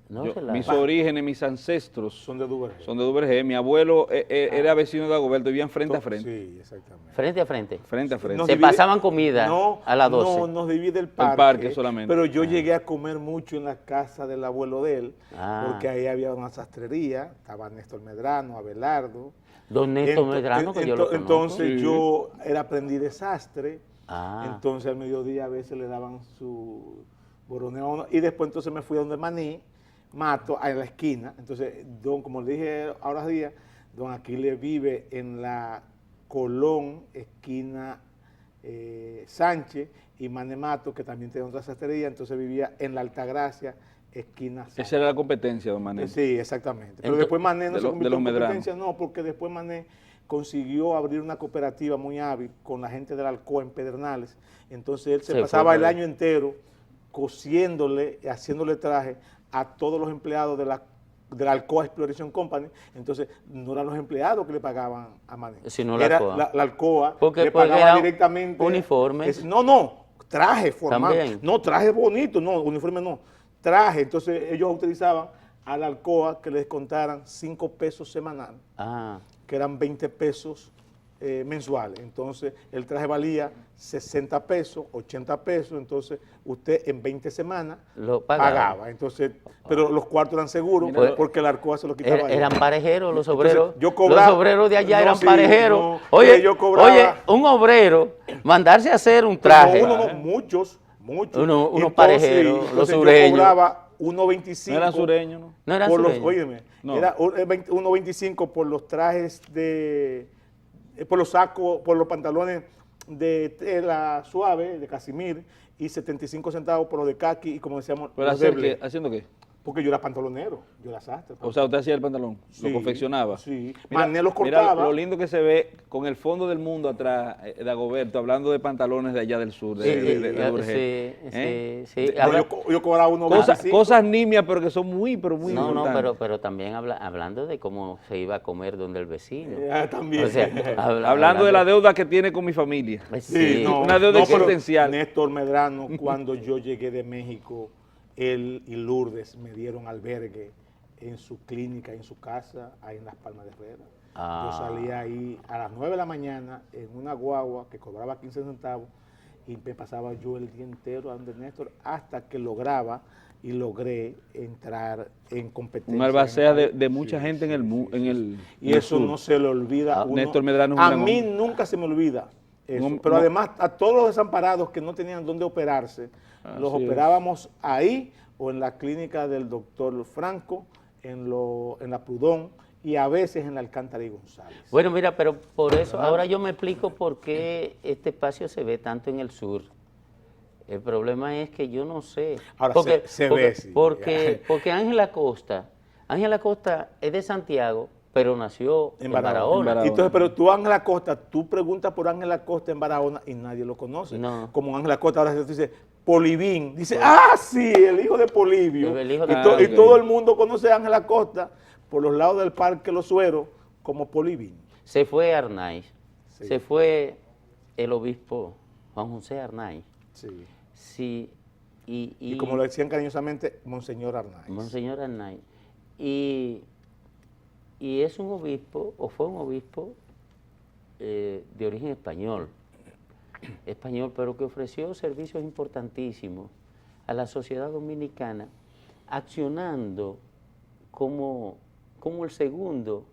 E: No
F: Yo-
E: se la-
F: mis orígenes, mis ancestros
H: Son de Duvergé.
F: son de Duvergé. Mi abuelo era vecino de Dagoberto, vivían frente a frente.
H: Sí, exactamente.
E: Frente a frente.
F: Frente a frente.
H: Nos
E: Se
H: divide-
E: pasaban comida a las 12.
H: No, nos divide el parque.
F: parque solamente.
H: Pero yo llegué a comer mucho en la casa del abuelo de él,
E: Ah.
H: porque ahí había una sastrería, estaba Néstor Medrano, Abelardo.
E: Don Néstor
H: Ento-
E: Medrano, que yo lo conozco.
H: Entonces
F: Sí.
H: yo era aprendiz de sastre,
E: Ah.
H: entonces al mediodía a veces le daban su boroneo a uno, y después entonces me fui a donde Maní, Mato, en la esquina. Entonces, como le dije ahora días, don Aquiles vive en la Colón, esquina Sánchez, y Mané Mato, que también tiene otra sastrería, entonces vivía en la Altagracia, esquina Sánchez.
F: Esa era la competencia, don Manuel.
H: Sí, exactamente. Pero
E: Ento-
H: después Mané no
F: de
H: se
F: lo-
H: convirtió
F: de los
H: en
F: Medrano.
H: competencia, no, porque después Mané consiguió abrir una cooperativa muy hábil con la gente del Alcoa en Pedernales. Entonces él se
E: Se
H: pasaba
E: fue
H: el
E: por ahí.
H: año entero cosiéndole, haciéndole traje a todos los empleados de la Alcoa Exploration Company. Entonces no eran los empleados que le pagaban a Mané.
E: Sino la
H: Era
E: Alcoa.
H: la Alcoa
E: Porque
H: le pagaba
E: eran
H: directamente.
E: uniformes.
H: No, traje formal.
E: También.
H: No, traje bonito, no, uniforme no. Traje, entonces ellos utilizaban a la Alcoa que les contaran 5 pesos semanal,
E: Ah.
H: que eran 20 pesos mensuales. Entonces el traje valía 60 pesos, 80 pesos, entonces usted en 20 semanas
E: Lo pagaba.
H: Entonces, pero los cuartos eran seguros
E: Pues,
H: porque la Alcoa se lo quitaba.
E: Eran parejeros los obreros.
H: yo cobraba-
E: los obreros de allá
H: no,
E: eran
H: sí,
E: parejeros.
H: no,
E: oye,
H: yo cobraba-
E: oye, un obrero mandarse a hacer un
H: Pero
E: traje.
H: no, muchos.
E: Unos
H: Entonces,
E: parejeros, los
H: entonces yo
E: sureños.
H: cobraba 1.25.
F: No eran sureños, ¿no?
E: No eran
H: por los,
E: sureños.
H: óyeme,
F: No.
H: era 1.25 por los trajes por los sacos, por los pantalones de tela suave, de casimir, y 75 centavos por los de kaki, y como decíamos,
F: ¿Pero
H: los de
F: hacer
H: blé.
F: qué? ¿Haciendo qué?
H: Porque yo era pantalonero, yo era sastre.
F: O sea, usted hacía el pantalón,
H: Sí,
F: lo confeccionaba.
H: sí.
F: Mira,
H: Mané los
F: mira
H: cortaba.
F: lo lindo que se ve con el fondo del mundo atrás, Dagoberto, hablando de pantalones de allá del sur,
E: Sí,
F: de Urgel.
E: sí.
H: No,
E: Habla-
H: yo cobraba 1.25.
F: Cosas nimias, pero que son muy, pero muy
E: no,
F: importantes.
E: pero también hablando de cómo se iba a comer donde el vecino.
H: También.
E: O sea,
F: Hablando de la deuda que tiene con mi familia.
H: Sí, no,
F: una deuda
H: no, pero
F: existencial.
H: Néstor Medrano, cuando yo llegué de México, él y Lourdes me dieron albergue en su clínica, en su casa, ahí en Las Palmas de Herrera.
E: Ah.
H: Yo salía ahí a las 9 de la mañana en una guagua que cobraba 15 centavos y me pasaba yo el día entero a donde Néstor hasta que logré entrar en competencia.
F: Un albacea
H: en el
F: de
H: país.
F: mucha
H: Sí,
F: gente en
H: sí,
F: el,
H: sí,
F: mu-
H: sí,
F: en
H: sí.
F: el
H: Y
F: en el
H: eso
F: sur.
H: no se le olvida.
F: Ah, Néstor Medrano es
H: a
F: una
H: mí
F: bomba.
H: nunca se me olvida eso.
F: No,
H: Pero
F: no.
H: además a todos los desamparados que no tenían dónde operarse, los
F: Así es.
H: operábamos ahí o en la clínica del doctor Franco, en la Prudón y a veces en la Alcántara y González.
E: Bueno, mira, pero por eso, ahora yo me explico por qué este espacio se ve tanto en el sur. El problema es que yo no sé.
H: Ahora, se ve, sí.
E: Porque Ángela Costa es de Santiago, pero nació en Barahona.
F: Barahona.
H: Entonces, pero tú, Ángela Costa, tú preguntas por Ángela Costa en Barahona y nadie lo conoce.
E: No.
H: Como Ángela Costa ahora se dice Polivín. Dice, sí, el hijo de Polibio.
E: El hijo de-
H: Y
F: ok.
H: todo el mundo conoce a Ángela Costa por los lados del Parque Los Sueros como Polivín.
E: Se fue Arnaiz,
H: Sí.
E: se fue el obispo Juan José Arnaiz.
H: Sí.
E: Sí,
H: Y como lo decían cariñosamente, Monseñor Arnaiz.
E: Monseñor Arnaiz. Y es un obispo, o fue un obispo de origen español, pero que ofreció servicios importantísimos a la sociedad dominicana, accionando como el segundo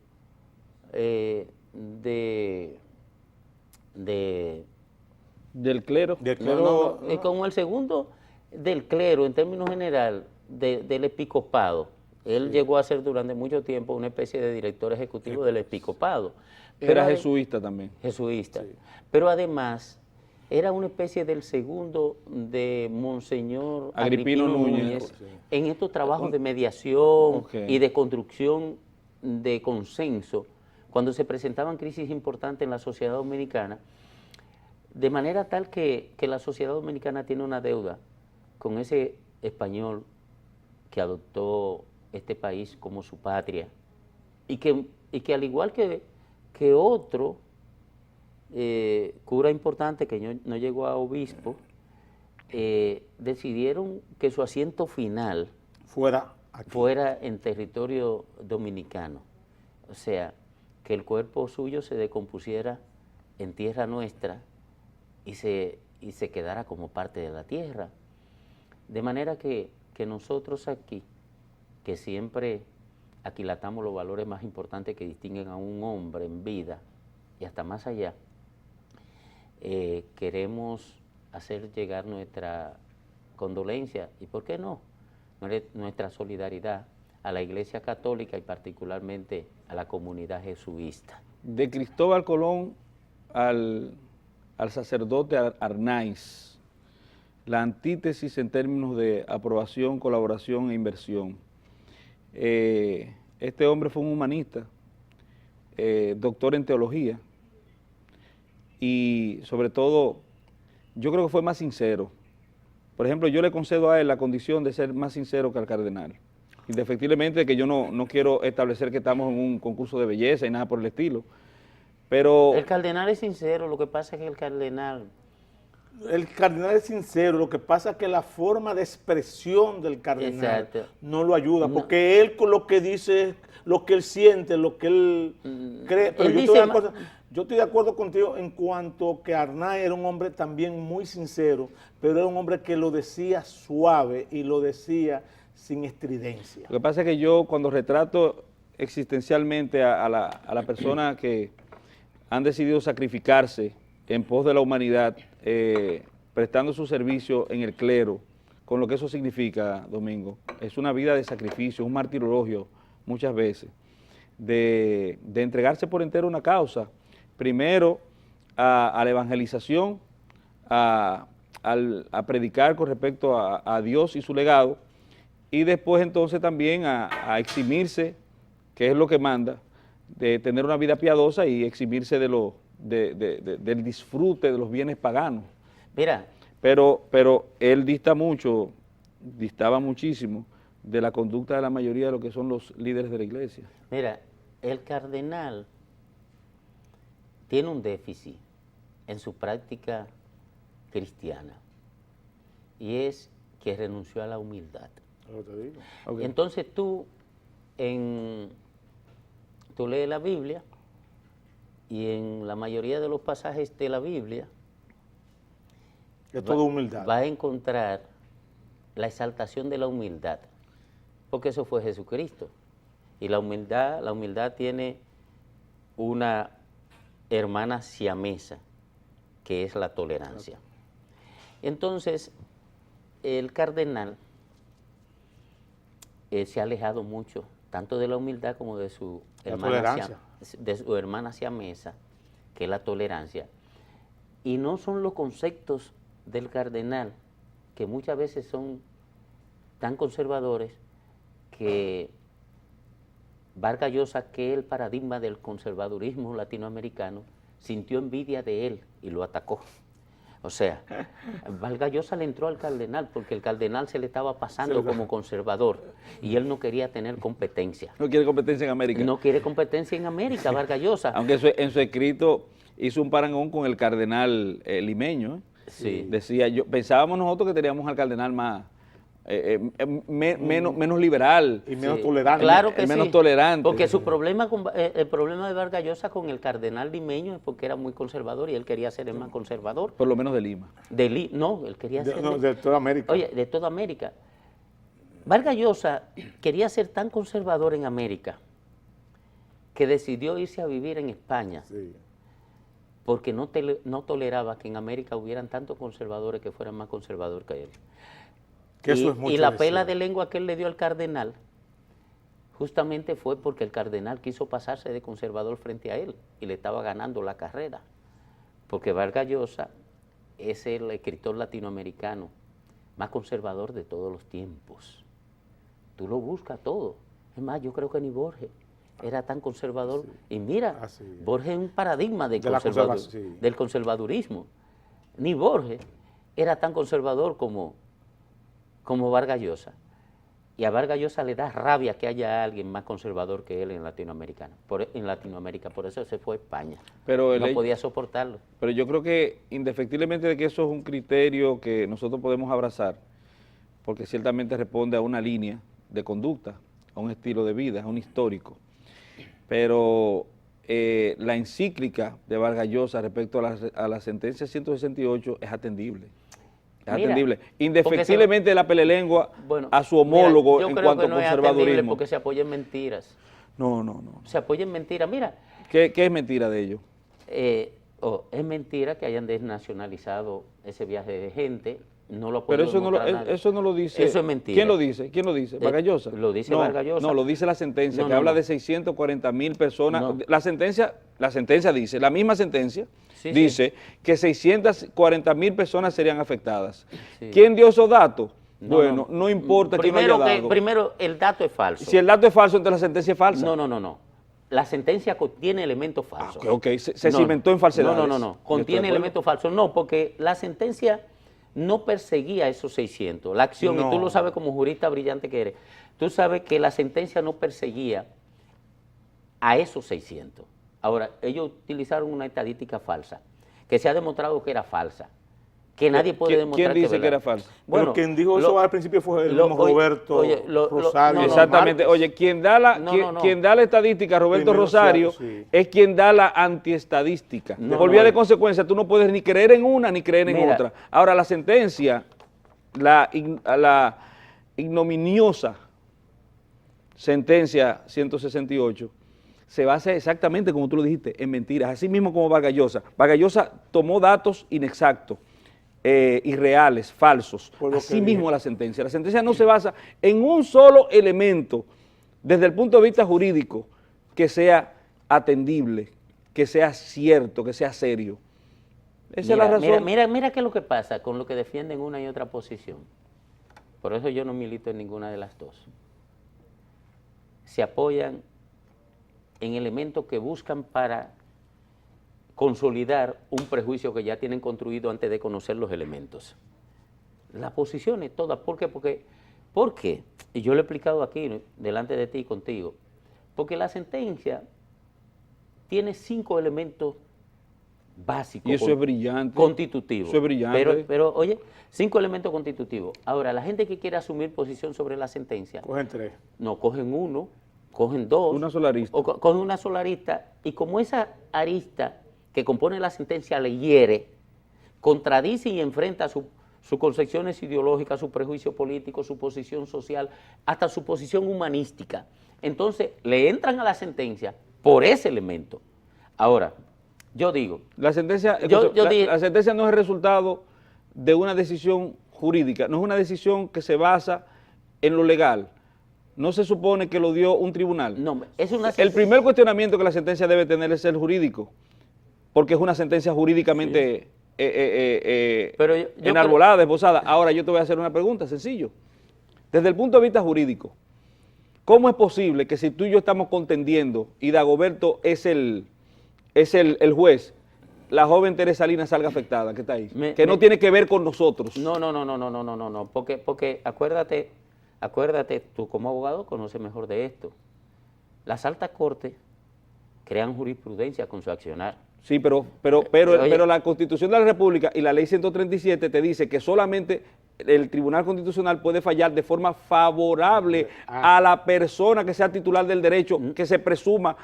F: Del clero.
H: Del
E: No,
H: clero,
E: no, como el segundo del clero en términos general del episcopado. Él llegó a ser durante mucho tiempo una especie de director ejecutivo del episcopado.
F: Era
E: ade-
F: jesuita también.
E: jesuista. Pero además era una especie del segundo de Monseñor
F: Agripino
E: Agripino
F: Núñez.
E: Núñez en estos trabajos de mediación
F: Ok.
E: y de construcción de consenso cuando se presentaban crisis importantes en la sociedad dominicana, de manera tal que la sociedad dominicana tiene una deuda con ese español que adoptó este país como su patria y que al igual que otro cura importante que no llegó a obispo, decidieron que su asiento final
H: fuera
E: fuera en territorio dominicano. O sea, que el cuerpo suyo se decompusiera en tierra nuestra y se quedara como parte de la tierra. De manera que nosotros aquí, que siempre aquilatamos los valores más importantes que distinguen a un hombre en vida y hasta más allá, queremos hacer llegar nuestra condolencia y, ¿por qué no?, nuestra solidaridad a la Iglesia Católica y particularmente a la comunidad jesuita.
F: De Cristóbal Colón al sacerdote Arnaiz, la antítesis en términos de aprobación, colaboración e inversión. Este hombre fue un humanista, doctor en teología y sobre todo yo creo que fue más sincero. Por ejemplo, yo le concedo a él la condición de ser más sincero que al cardenal. Indefectiblemente que yo no quiero establecer que estamos en un concurso de belleza y nada por el estilo, pero...
E: El cardenal es sincero, lo que pasa es que el cardenal
H: es sincero, lo que pasa es que la forma de expresión del cardenal
E: Exacto.
H: no lo ayuda,
E: No.
H: porque él con lo que dice es lo que él siente, lo que él cree, pero
E: Él
H: yo
E: dice
H: estoy de acuerdo contigo en cuanto que Arnaiz era un hombre también muy sincero, pero era un hombre que lo decía suave y lo decía sin estridencia.
F: Lo que pasa es que yo cuando retrato existencialmente a la persona que han decidido sacrificarse en pos de la humanidad, prestando su servicio en el clero, con lo que eso significa, Domingo, es una vida de sacrificio, un martirologio muchas veces, de entregarse por entero a una causa, primero a la evangelización, a predicar con respecto a Dios y su legado, y después entonces también a eximirse, que es lo que manda, de tener una vida piadosa y eximirse del disfrute de los bienes paganos.
E: Mira,
F: Pero él distaba muchísimo de la conducta de la mayoría de lo que son los líderes de la iglesia.
E: mira, el cardenal tiene un déficit en su práctica cristiana y es que renunció a la humildad.
F: Ok.
E: Entonces tú lees la Biblia y en la mayoría de los pasajes de la Biblia
H: Es todo humildad.
E: va a encontrar la exaltación de la humildad, porque eso fue Jesucristo. Y la humildad tiene una hermana siamesa, que es la tolerancia. Entonces, el cardenal se ha alejado mucho, tanto de la humildad como de su hermana siamesa, que es la tolerancia. Y no son los conceptos del cardenal, que muchas veces son tan conservadores, que Vargas Llosa, que es el paradigma del conservadurismo latinoamericano, sintió envidia de él y lo atacó. O sea, Vargas Llosa le entró al cardenal porque el cardenal se le estaba pasando como conservador y él no quería tener competencia.
F: No quiere competencia en América.
E: No quiere competencia en América, Vargas Llosa.
F: Aunque en su escrito hizo un parangón con el cardenal limeño.
E: Sí.
F: Decía, pensábamos nosotros que teníamos al cardenal más menos liberal
H: Y menos
E: Sí,
H: tolerante.
E: Claro que
F: menos
E: sí,
F: tolerante.
E: porque su problema el problema de Vargas Llosa con el cardenal limeño es porque era muy conservador y él quería ser el más conservador.
F: por lo menos de Lima.
E: No, él quería ser
H: De toda América.
E: Oye, de toda América. Vargas Llosa quería ser tan conservador en América que decidió irse a vivir en España
H: Sí.
E: porque no toleraba que en América hubieran tantos conservadores que fueran más conservadores que él.
H: Que eso es mucho
E: y la
H: decir.
E: pela de lengua que él le dio al cardenal justamente fue porque el cardenal quiso pasarse de conservador frente a él y le estaba ganando la carrera. Porque Vargas Llosa es el escritor latinoamericano más conservador de todos los tiempos. Tú lo buscas todo. Es más, yo creo que ni Borges era tan conservador. Y mira,
H: Así es.
E: Borges es un paradigma
H: De la conservación, sí.
E: del conservadurismo. Ni Borges era tan conservador como Vargas Llosa. Y a Vargas Llosa le da rabia que haya alguien más conservador que él en Latinoamérica. Por eso se fue a España.
F: Pero
E: No podía soportarlo.
F: Pero yo creo que indefectiblemente de que eso es un criterio que nosotros podemos abrazar, porque ciertamente responde a una línea de conducta, a un estilo de vida, a un histórico. Pero la encíclica de Vargas Llosa respecto a la sentencia 168 es atendible. Es
E: Mira,
F: atendible. Indefectiblemente la pelelengua a su homólogo en cuanto a
E: no es
F: conservadurismo.
E: atendible porque se apoya en mentiras.
F: No.
E: Se apoya en mentiras. Mira.
F: ¿Qué es mentira de ello?
E: Es mentira que hayan desnacionalizado ese viaje de gente. No lo ha
F: Pero
E: podido
F: eso no lo dice.
E: Eso es mentira.
F: ¿Quién lo dice? ¿Vargas Llosa?
E: Lo dice Vargas Llosa.
F: No, lo dice la sentencia, que habla de 640.000 personas. No. La sentencia dice, la misma sentencia dice que 640.000 personas serían afectadas. Sí. ¿Quién dio esos datos? Bueno, no importa quién lo haya dado.
E: Primero, el dato es falso.
F: Si el dato es falso, entonces la sentencia es falsa.
E: No. La sentencia contiene elementos falsos.
F: Se cimentó en falsedades.
E: No. Contiene elementos falsos. No, porque la sentencia no perseguía a esos 600. La acción, y tú lo sabes como jurista brillante que eres, tú sabes que la sentencia no perseguía a esos 600. Ahora, ellos utilizaron una estadística falsa, que se ha demostrado que era falsa, que nadie puede demostrar
F: ¿Quién dice que era falsa?
H: Bueno, quien dijo eso al principio fue el mismo Roberto Rosario.
F: Exactamente. Oye, quien da la estadística, Roberto Rosario, es quien da la antiestadística. Por vía de consecuencia, tú no puedes ni creer en una ni creer en otra. Ahora, la sentencia, la ignominiosa sentencia 168, se basa exactamente, como tú lo dijiste, en mentiras, así mismo como Vargas Llosa. Vargas Llosa tomó datos inexactos, irreales, falsos, así mismo la sentencia. La sentencia no se basa en un solo elemento, desde el punto de vista jurídico, que sea atendible, que sea cierto, que sea serio. Esa es la razón.
E: Mira qué es lo que pasa con lo que defienden una y otra posición. Por eso yo no milito en ninguna de las dos. Se apoyan en elementos que buscan para consolidar un prejuicio que ya tienen construido antes de conocer los elementos. Las posiciones todas, ¿por qué? ¿Por qué? Y yo lo he explicado aquí, delante de ti y contigo, porque la sentencia tiene 5 elementos básicos.
F: Y eso es brillante.
E: Constitutivos.
F: Eso es brillante.
E: Pero oye, 5 elementos constitutivos. Ahora, la gente que quiere asumir posición sobre la sentencia.
H: Cogen 3.
E: No, cogen 1, cogen 2.
F: Una sola arista.
E: O cogen una sola arista. Y como esa arista que compone la sentencia le hiere, contradice y enfrenta sus concepciones ideológicas, su prejuicio político, su posición social, hasta su posición humanística. Entonces, le entran a la sentencia por ese elemento. Ahora, yo digo...
F: La sentencia, la sentencia no es el resultado de una decisión jurídica, no es una decisión que se basa en lo legal. No se supone que lo dio un tribunal.
E: No, es una...
F: El primer cuestionamiento que la sentencia debe tener es el jurídico, porque es una sentencia jurídicamente enarbolada, desposada. Ahora yo te voy a hacer una pregunta, sencillo. Desde el punto de vista jurídico, ¿cómo es posible que si tú y yo estamos contendiendo y Dagoberto es el juez, la joven Teresa Salinas salga afectada, que está ahí? Que no tiene que ver con nosotros.
E: No, porque acuérdate, tú como abogado conoces mejor de esto. Las altas cortes crean jurisprudencia con su accionar.
F: Sí, pero la Constitución de la República y la Ley 137 te dice que solamente el Tribunal Constitucional puede fallar de forma favorable a la persona que sea titular del derecho que se presuma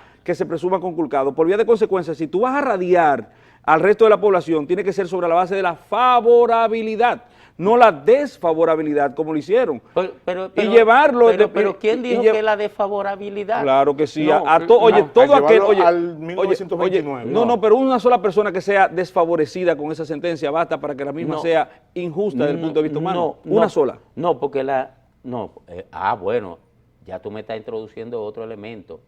F: conculcado. Por vía de consecuencia, si tú vas a radiar al resto de la población, tiene que ser sobre la base de la favorabilidad, no la desfavorabilidad, como lo hicieron. Y llevarlo...
E: Pero ¿quién dijo que la desfavorabilidad?
F: Claro que sí.
H: Al 1929.
F: No, pero una sola persona que sea desfavorecida con esa sentencia basta para que la misma sea injusta desde el punto de vista humano. Una sola.
E: No, porque bueno, ya tú me estás introduciendo otro elemento.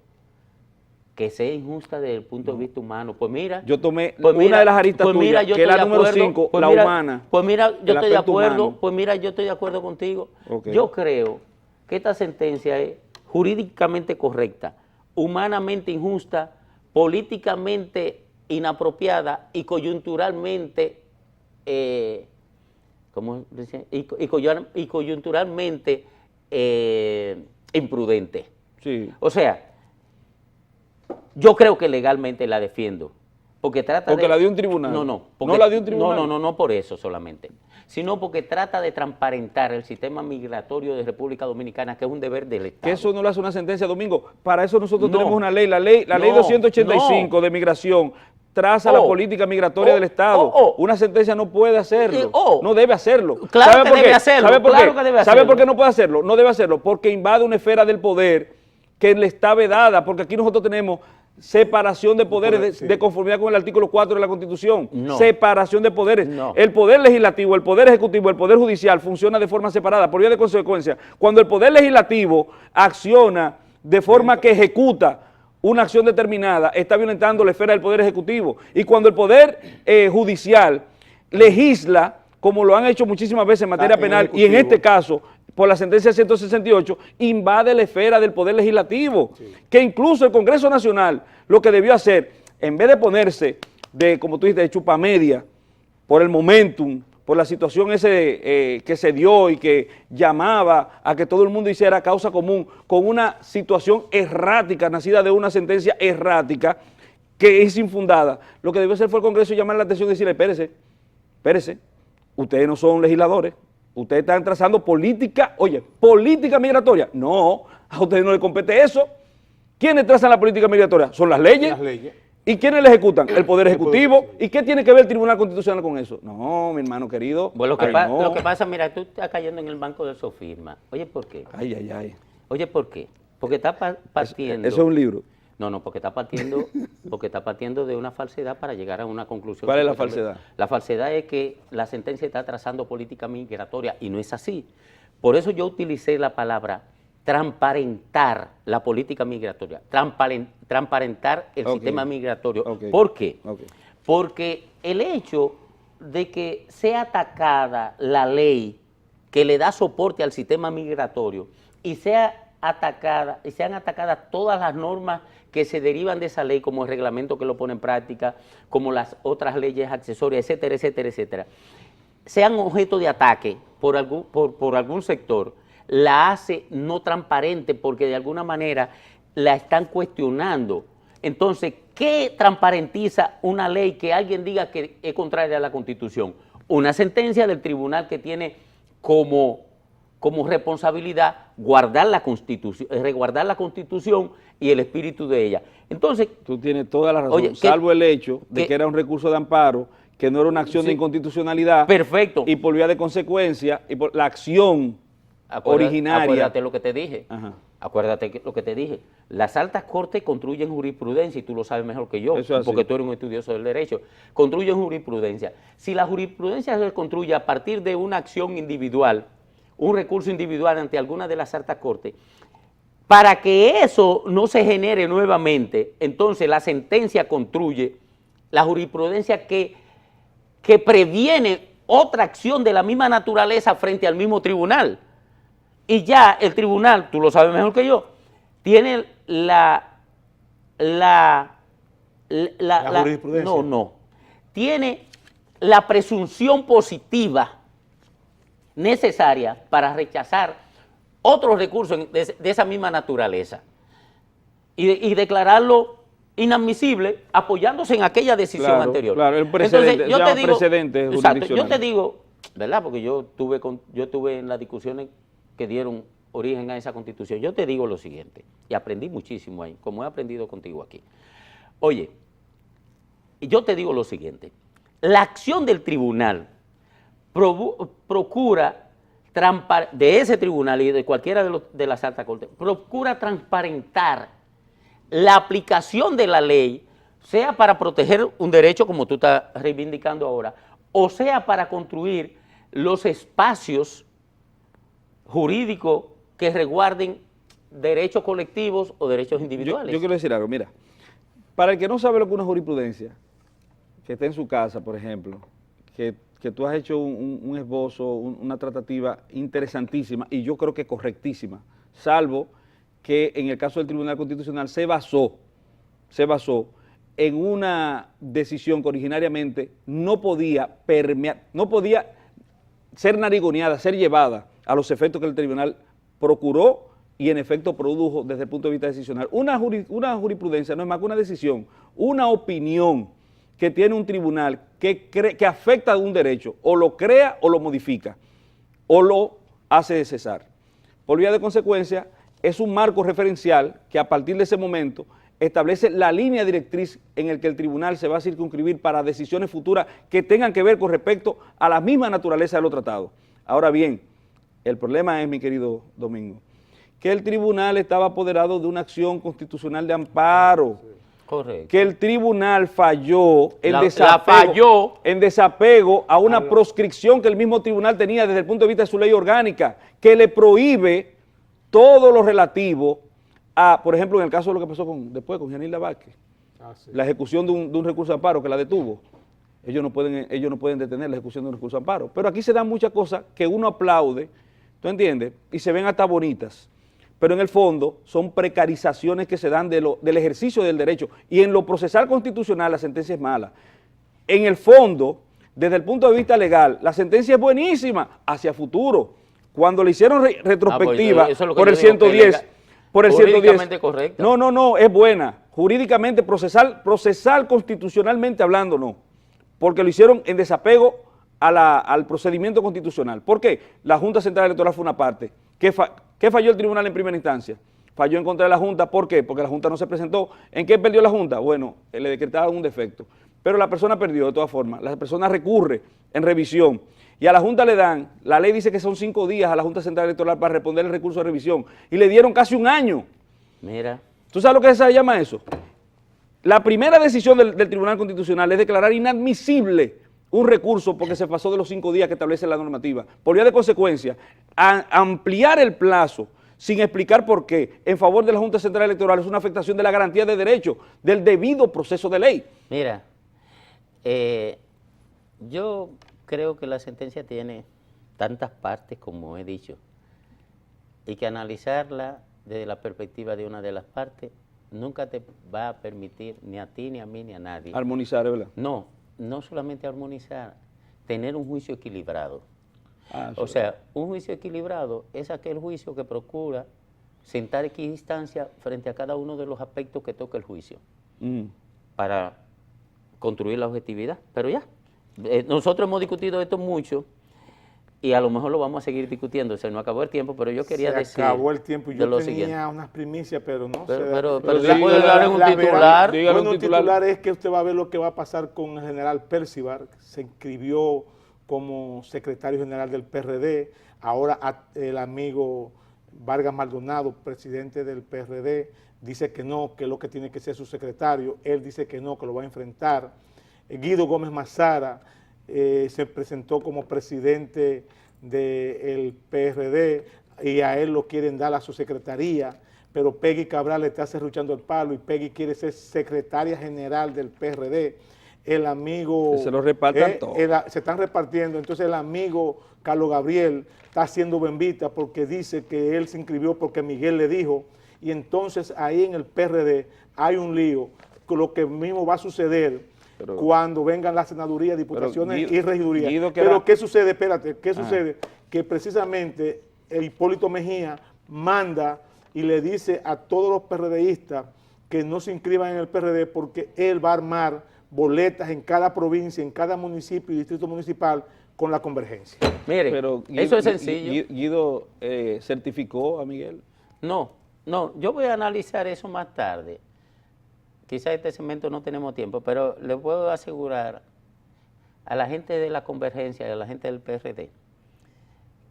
E: Que sea injusta desde el punto de vista humano. Pues mira...
F: Yo tomé una de las aristas tuyas, que es la número 5, la humana.
E: Pues mira, yo estoy de acuerdo. Pues mira, yo estoy de acuerdo contigo. Okay. Yo creo que esta sentencia es jurídicamente correcta, humanamente injusta, políticamente inapropiada y coyunturalmente... ¿cómo decía? Y coyunturalmente imprudente.
F: Sí.
E: O sea... Yo creo que legalmente la defiendo, porque
F: la dio un tribunal.
E: No la dio un tribunal. No por eso solamente, sino porque trata de transparentar el sistema migratorio de República Dominicana, que es un deber del Estado.
F: Que eso no lo hace una sentencia, Domingo. Para eso nosotros
E: No.
F: tenemos una ley, la ley
E: No,
F: 285
E: no.
F: de migración, traza la política migratoria del Estado. Una sentencia no puede hacerlo, no debe hacerlo.
E: Claro
F: ¿Sabe
E: que
F: por qué?
E: debe hacerlo,
F: ¿Sabe por
E: claro
F: qué?
E: que debe
F: ¿Sabe
E: hacerlo.
F: por qué no puede hacerlo? No debe hacerlo, porque invade una esfera del poder que le está vedada, porque aquí nosotros tenemos separación de poderes de conformidad con el artículo 4 de la Constitución.
E: No.
F: Separación de poderes.
E: No.
F: El poder legislativo, el poder ejecutivo, el poder judicial funciona de forma separada. Por vía de consecuencia, cuando el poder legislativo acciona de forma que ejecuta una acción determinada, está violentando la esfera del poder ejecutivo. Y cuando el poder judicial legisla, como lo han hecho muchísimas veces en materia penal, y en este caso, por la sentencia 168, invade la esfera del poder legislativo, que incluso el Congreso Nacional lo que debió hacer, en vez de ponerse de, como tú dijiste, de chupamedia, por el momentum, por la situación que se dio y que llamaba a que todo el mundo hiciera causa común con una situación errática, nacida de una sentencia errática, que es infundada, lo que debió hacer fue el Congreso llamar la atención y decirle, espérese, ustedes no son legisladores, ustedes están trazando política, política migratoria. No, a ustedes no les compete eso. ¿Quiénes trazan la política migratoria? Son las leyes.
H: Las leyes.
F: ¿Y quiénes la ejecutan? El Poder Ejecutivo. ¿Y qué tiene que ver el Tribunal Constitucional con eso? No, mi hermano querido.
E: Bueno,
F: no.
E: lo que pasa, mira, tú estás cayendo en el banco del sofisma. Oye, ¿por qué?
F: Ay.
E: Oye, ¿por qué? Porque está partiendo...
F: Eso es un libro.
E: No, porque está partiendo de una falsedad para llegar a una conclusión.
F: ¿Cuál es la falsedad?
E: La falsedad es que la sentencia está trazando política migratoria y no es así. Por eso yo utilicé la palabra transparentar la política migratoria, transparentar el sistema migratorio. ¿Por qué? Porque el hecho de que sea atacada la ley que le da soporte al sistema migratorio y sean atacadas todas las normas que se derivan de esa ley, como el reglamento que lo pone en práctica, como las otras leyes accesorias, etcétera, etcétera, etcétera, sean objeto de ataque por algún sector, la hace no transparente porque de alguna manera la están cuestionando. Entonces, ¿qué transparentiza una ley que alguien diga que es contraria a la Constitución? Una sentencia del tribunal que tiene como responsabilidad resguardar la Constitución y el espíritu de ella. Entonces,
F: tú tienes toda la razón, salvo el hecho de que era un recurso de amparo, que no era una acción de inconstitucionalidad.
E: Perfecto.
F: Y por vía de consecuencia, y por la acción originaria.
E: Acuérdate lo que te dije.
F: Ajá.
E: Acuérdate lo que te dije. Las altas cortes construyen jurisprudencia, y tú lo sabes mejor que yo, porque tú eres un estudioso del derecho. Construyen jurisprudencia. Si la jurisprudencia se construye a partir de una acción individual, un recurso individual ante alguna de las altas cortes, para que eso no se genere nuevamente, entonces la sentencia construye la jurisprudencia que previene otra acción de la misma naturaleza frente al mismo tribunal. Y ya el tribunal, tú lo sabes mejor que yo, tiene la jurisprudencia. Tiene la presunción positiva necesaria para rechazar otros recursos de esa misma naturaleza y declararlo inadmisible apoyándose en aquella decisión anterior.
F: Claro, el precedente,
E: entonces,
F: precedente
E: exacto, yo te digo, ¿verdad? Porque yo estuve en las discusiones que dieron origen a esa Constitución. Yo te digo lo siguiente, y aprendí muchísimo ahí, como he aprendido contigo aquí. Oye, yo te digo lo siguiente, la acción del tribunal procura, de ese tribunal y de cualquiera de las altas cortes, procura transparentar la aplicación de la ley, sea para proteger un derecho como tú estás reivindicando ahora, o sea para construir los espacios jurídicos que resguarden derechos colectivos o derechos individuales.
F: Yo quiero decir algo, mira, para el que no sabe lo que es una jurisprudencia, que está en su casa, por ejemplo, que tú has hecho un esbozo, una tratativa interesantísima y yo creo que correctísima, salvo que en el caso del Tribunal Constitucional se basó en una decisión que originariamente no podía ser narigoneada, ser llevada a los efectos que el tribunal procuró y en efecto produjo desde el punto de vista decisional. Una jurisprudencia no es más que una decisión, una opinión que tiene un tribunal que afecta a un derecho, o lo crea o lo modifica, o lo hace cesar. Por vía de consecuencia, es un marco referencial que a partir de ese momento establece la línea directriz en el que el tribunal se va a circunscribir para decisiones futuras que tengan que ver con respecto a la misma naturaleza de los tratados. Ahora bien, el problema es, mi querido Domingo, que el tribunal estaba apoderado de una acción constitucional de amparo.
E: Correcto.
F: Que el tribunal falló en
E: falló
F: desapego a una proscripción que el mismo tribunal tenía desde el punto de vista de su ley orgánica, que le prohíbe todo lo relativo a, por ejemplo, en el caso de lo que pasó después con Yanilda Vázquez, la ejecución de un recurso de amparo que la detuvo. Ellos no pueden detener la ejecución de un recurso de amparo. Pero aquí se dan muchas cosas que uno aplaude, ¿tú entiendes? Y se ven hasta bonitas. Pero en el fondo son precarizaciones que se dan del ejercicio del derecho. Y en lo procesal constitucional la sentencia es mala. En el fondo, desde el punto de vista legal, la sentencia es buenísima hacia futuro. Cuando le hicieron retrospectiva por el 110,
E: jurídicamente correcta.
F: No, es buena. Jurídicamente, procesal constitucionalmente hablando, no. Porque lo hicieron en desapego al procedimiento constitucional. ¿Por qué? La Junta Central Electoral fue una parte. ¿Qué falló el tribunal en primera instancia? Falló en contra de la Junta. ¿Por qué? Porque la Junta no se presentó. ¿En qué perdió la Junta? Bueno, le decretaron un defecto. Pero la persona perdió de todas formas. La persona recurre en revisión. Y a la Junta le dan, la ley dice que son 5 días a la Junta Central Electoral para responder el recurso de revisión. Y le dieron casi un año.
E: Mira.
F: ¿Tú sabes lo que se llama eso? La primera decisión del Tribunal Constitucional es declarar inadmisible un recurso porque se pasó de los 5 días que establece la normativa. Por vía de consecuencia, ampliar el plazo sin explicar por qué en favor de la Junta Central Electoral es una afectación de la garantía de derechos, del debido proceso de ley.
E: Mira, yo creo que la sentencia tiene tantas partes como he dicho y que analizarla desde la perspectiva de una de las partes nunca te va a permitir ni a ti, ni a mí, ni a nadie.
F: Armonizar, ¿verdad?
E: No solamente armonizar, tener un juicio equilibrado. O
F: Sí.
E: sea, un juicio equilibrado es aquel juicio que procura sentar equidistancia frente a cada uno de los aspectos que toca el juicio para construir la objetividad. Pero ya, nosotros hemos discutido esto mucho y a lo mejor lo vamos a seguir discutiendo. Se nos acabó el tiempo, pero yo quería decir.
H: Se acabó el tiempo y yo tenía
E: siguiente.
H: unas primicias, pero no.
E: Pero se puede dar en un titular.
H: Bueno, un titular es que usted va a ver lo que va a pasar con el general Percival, que se inscribió como secretario general del PRD. Ahora el amigo Vargas Maldonado, presidente del PRD, dice que no, que es lo que tiene que ser su secretario. Él dice que no, que lo va a enfrentar. Guido Gómez Mazara se presentó como presidente del PRD y a él lo quieren dar a su secretaría, pero Peggy Cabral le está serruchando el palo y Peggy quiere ser secretaria general del PRD. El amigo...
F: Se lo repartan todo.
H: Se están repartiendo, entonces el amigo Carlos Gabriel está haciendo bembita porque dice que él se inscribió porque Miguel le dijo, y entonces ahí en el PRD hay un lío, con lo que mismo va a suceder cuando vengan las senadurías, diputaciones y regidurías. Pero ¿qué sucede? Espérate, ¿qué sucede? Que precisamente Hipólito Mejía manda y le dice a todos los PRDistas que no se inscriban en el PRD porque él va a armar boletas en cada provincia, en cada municipio y distrito municipal con la convergencia.
E: Mire,
F: pero
E: eso es sencillo.
F: ¿Guido certificó a Miguel?
E: No, yo voy a analizar eso más tarde. Quizá este segmento no tenemos tiempo, pero le puedo asegurar a la gente de la convergencia y a la gente del PRD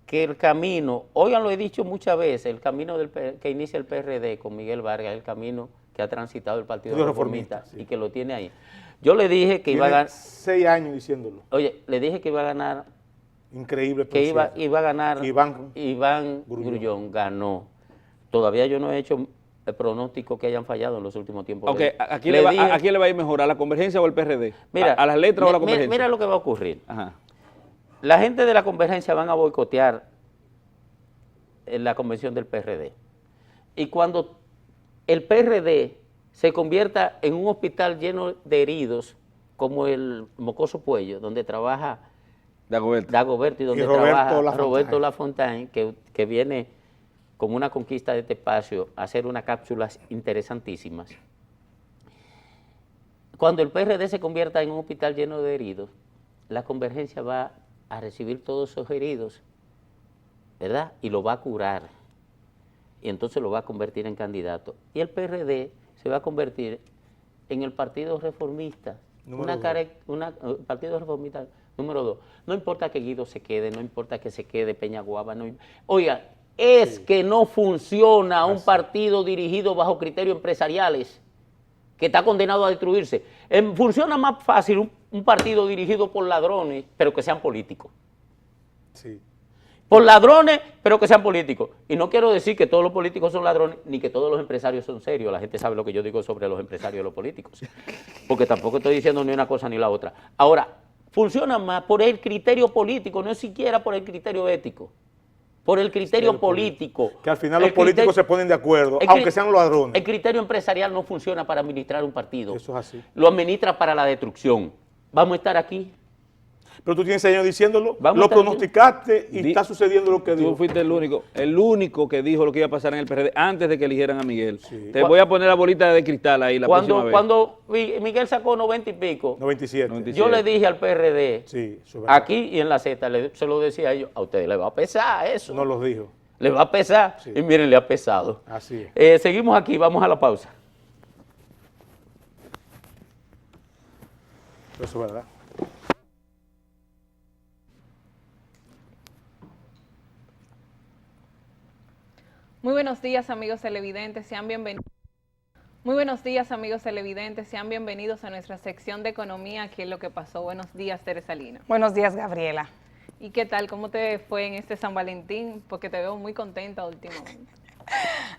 E: que el camino, oigan, lo he dicho muchas veces, el camino que inicia el PRD con Miguel Vargas es el camino que ha transitado el Partido Reformista y que lo tiene ahí. Yo le dije que iba a ganar...
H: 6 años diciéndolo.
E: Oye, le dije que iba a ganar...
H: Increíble.
E: Que iba a ganar Iván Grullón. Ganó. Todavía yo no he hecho el pronóstico que hayan fallado en los últimos tiempos.
F: Okay, ¿a quién le va a ir mejor? ¿A la convergencia o al PRD?
E: Mira,
F: ¿A las letras o a la convergencia?
E: Mira lo que va a ocurrir.
F: Ajá.
E: La gente de la convergencia van a boicotear la convención del PRD. Y cuando el PRD se convierta en un hospital lleno de heridos, como el Mocoso Puello, donde trabaja Dagoberto y donde trabaja Roberto Lafontaine, que viene como una conquista de este espacio a hacer unas cápsulas interesantísimas. Cuando el PRD se convierta en un hospital lleno de heridos, la Convergencia va a recibir todos esos heridos, ¿verdad? Y lo va a curar. Y entonces lo va a convertir en candidato. Y el PRD se va a convertir en el Partido Reformista. Partido Reformista número 2. No importa que Guido se quede, no importa que se quede Peñaguaba. Oiga, que no funciona un partido dirigido bajo criterios empresariales que está condenado a destruirse. Funciona más fácil un partido dirigido por ladrones, pero que sean políticos.
H: Sí.
E: Por ladrones, pero que sean políticos. Y no quiero decir que todos los políticos son ladrones, ni que todos los empresarios son serios. La gente sabe lo que yo digo sobre los empresarios y los políticos. Porque tampoco estoy diciendo ni una cosa ni la otra. Ahora, funciona más por el criterio político, no siquiera por el criterio ético. Por el criterio político.
H: Que al final los políticos se ponen de acuerdo, aunque sean ladrones.
E: El criterio empresarial no funciona para administrar un partido.
H: Eso es así.
E: Lo administra para la destrucción. Vamos a estar aquí.
H: Pero tú tienes años diciéndolo, lo pronosticaste y está sucediendo lo que dijo.
F: Tú fuiste el único que dijo lo que iba a pasar en el PRD antes de que eligieran a Miguel. Sí. Te voy a poner la bolita de cristal ahí la próxima vez. Cuando
E: Miguel sacó 90 y pico,
H: 97.
E: Yo le dije al PRD, aquí y en la Z, se lo decía yo, a ustedes le va a pesar eso.
H: No los dijo.
E: Le va a pesar, y miren, le ha pesado.
H: Así
E: es. Seguimos aquí, vamos a la pausa.
H: Eso es verdad.
C: Muy buenos días, amigos televidentes, sean bienvenidos. Muy buenos días, amigos televidentes, sean bienvenidos a nuestra sección de economía, aquí es lo que pasó. Buenos días, Teresa Lina.
I: Buenos días, Gabriela.
C: ¿Y qué tal? ¿Cómo te fue en este San Valentín? Porque te veo muy contenta últimamente.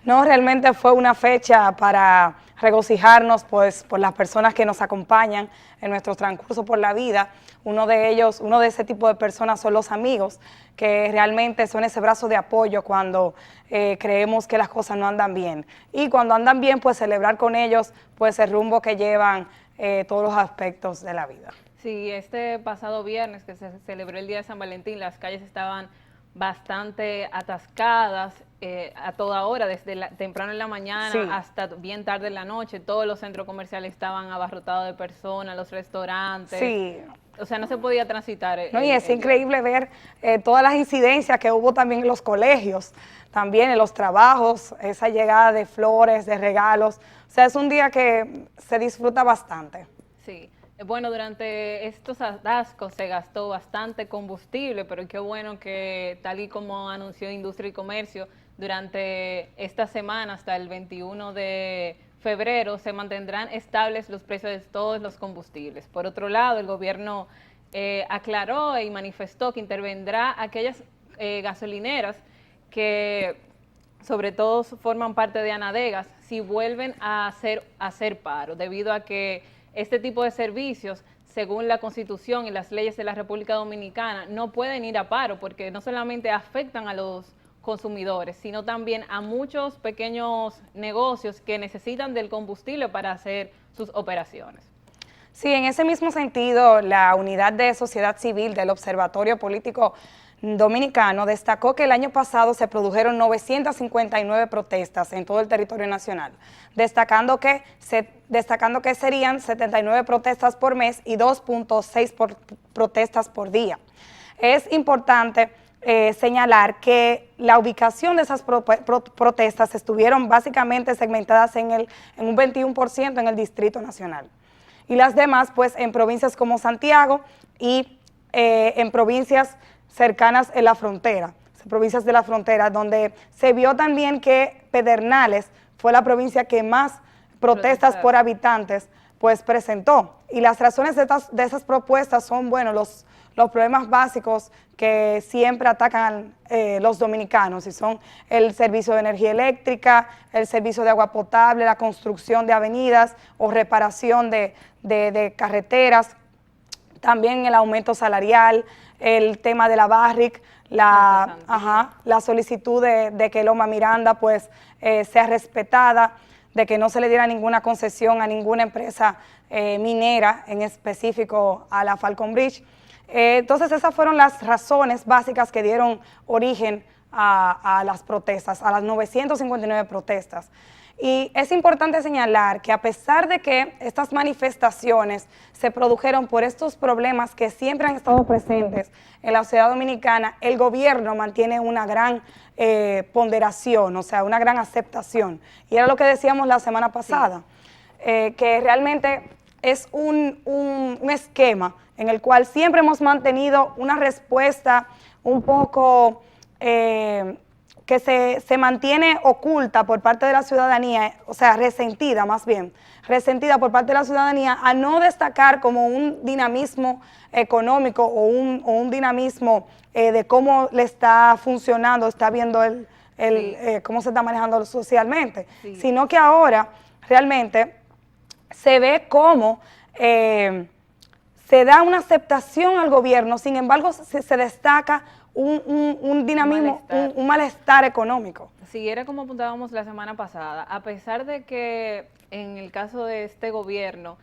I: No, realmente fue una fecha para regocijarnos pues, por las personas que nos acompañan en nuestro transcurso por la vida. Uno de ese tipo de personas son los amigos, que realmente son ese brazo de apoyo cuando creemos que las cosas no andan bien. Y cuando andan bien, pues celebrar con ellos pues el rumbo que llevan todos los aspectos de la vida.
C: Sí, este pasado viernes que se celebró el Día de San Valentín, las calles estaban bastante atascadas a toda hora, desde temprano en la mañana hasta bien tarde en la noche. Todos los centros comerciales estaban abarrotados de personas, los restaurantes.
I: Sí.
C: O sea, no se podía transitar.
I: No, y es increíble ver todas las incidencias que hubo también en los colegios, también en los trabajos, esa llegada de flores, de regalos. O sea, es un día que se disfruta bastante.
C: Sí. Bueno, durante estos atascos se gastó bastante combustible, pero qué bueno que, tal y como anunció Industria y Comercio, durante esta semana hasta el 21 de febrero se mantendrán estables los precios de todos los combustibles. Por otro lado, el gobierno aclaró y manifestó que intervendrá aquellas gasolineras que sobre todo forman parte de Anadegas si vuelven a hacer paro, debido a que este tipo de servicios, según la Constitución y las leyes de la República Dominicana, no pueden ir a paro porque no solamente afectan a los consumidores, sino también a muchos pequeños negocios que necesitan del combustible para hacer sus operaciones.
I: Sí, en ese mismo sentido, la Unidad de Sociedad Civil del Observatorio Político Dominicano destacó que el año pasado se produjeron 959 protestas en todo el territorio nacional, destacando que serían 79 protestas por mes y 2.6 protestas por día. Es importante señalar que la ubicación de esas protestas estuvieron básicamente segmentadas en un 21% en el Distrito Nacional y las demás pues en provincias como Santiago y en provincias cercanas en la frontera, provincias de la frontera, donde se vio también que Pedernales fue la provincia que más protestas por habitantes pues presentó. Y las razones de esas propuestas son, bueno, los problemas básicos que siempre atacan los dominicanos, y son el servicio de energía eléctrica, el servicio de agua potable, la construcción de avenidas o reparación de carreteras, también el aumento salarial, el tema de la Barrick, la solicitud de que Loma Miranda pues sea respetada, de que no se le diera ninguna concesión a ninguna empresa minera, en específico a la Falcon Bridge. Entonces esas fueron las razones básicas que dieron origen a las protestas, a las 959 protestas. Y es importante señalar que a pesar de que estas manifestaciones se produjeron por estos problemas que siempre han estado presentes en la sociedad dominicana, el gobierno mantiene una gran ponderación, o sea, una gran aceptación. Y era lo que decíamos la semana pasada, que realmente es un esquema en el cual siempre hemos mantenido una respuesta un poco que se mantiene oculta por parte de la ciudadanía, o sea, resentida más bien, resentida por parte de la ciudadanía a no destacar como un dinamismo económico o un dinamismo de cómo le está funcionando, está viendo cómo se está manejando socialmente, sino que ahora realmente se ve cómo se da una aceptación al gobierno, sin embargo se destaca un dinamismo, un malestar económico.
C: Sí, era como apuntábamos la semana pasada, a pesar de que en el caso de este gobierno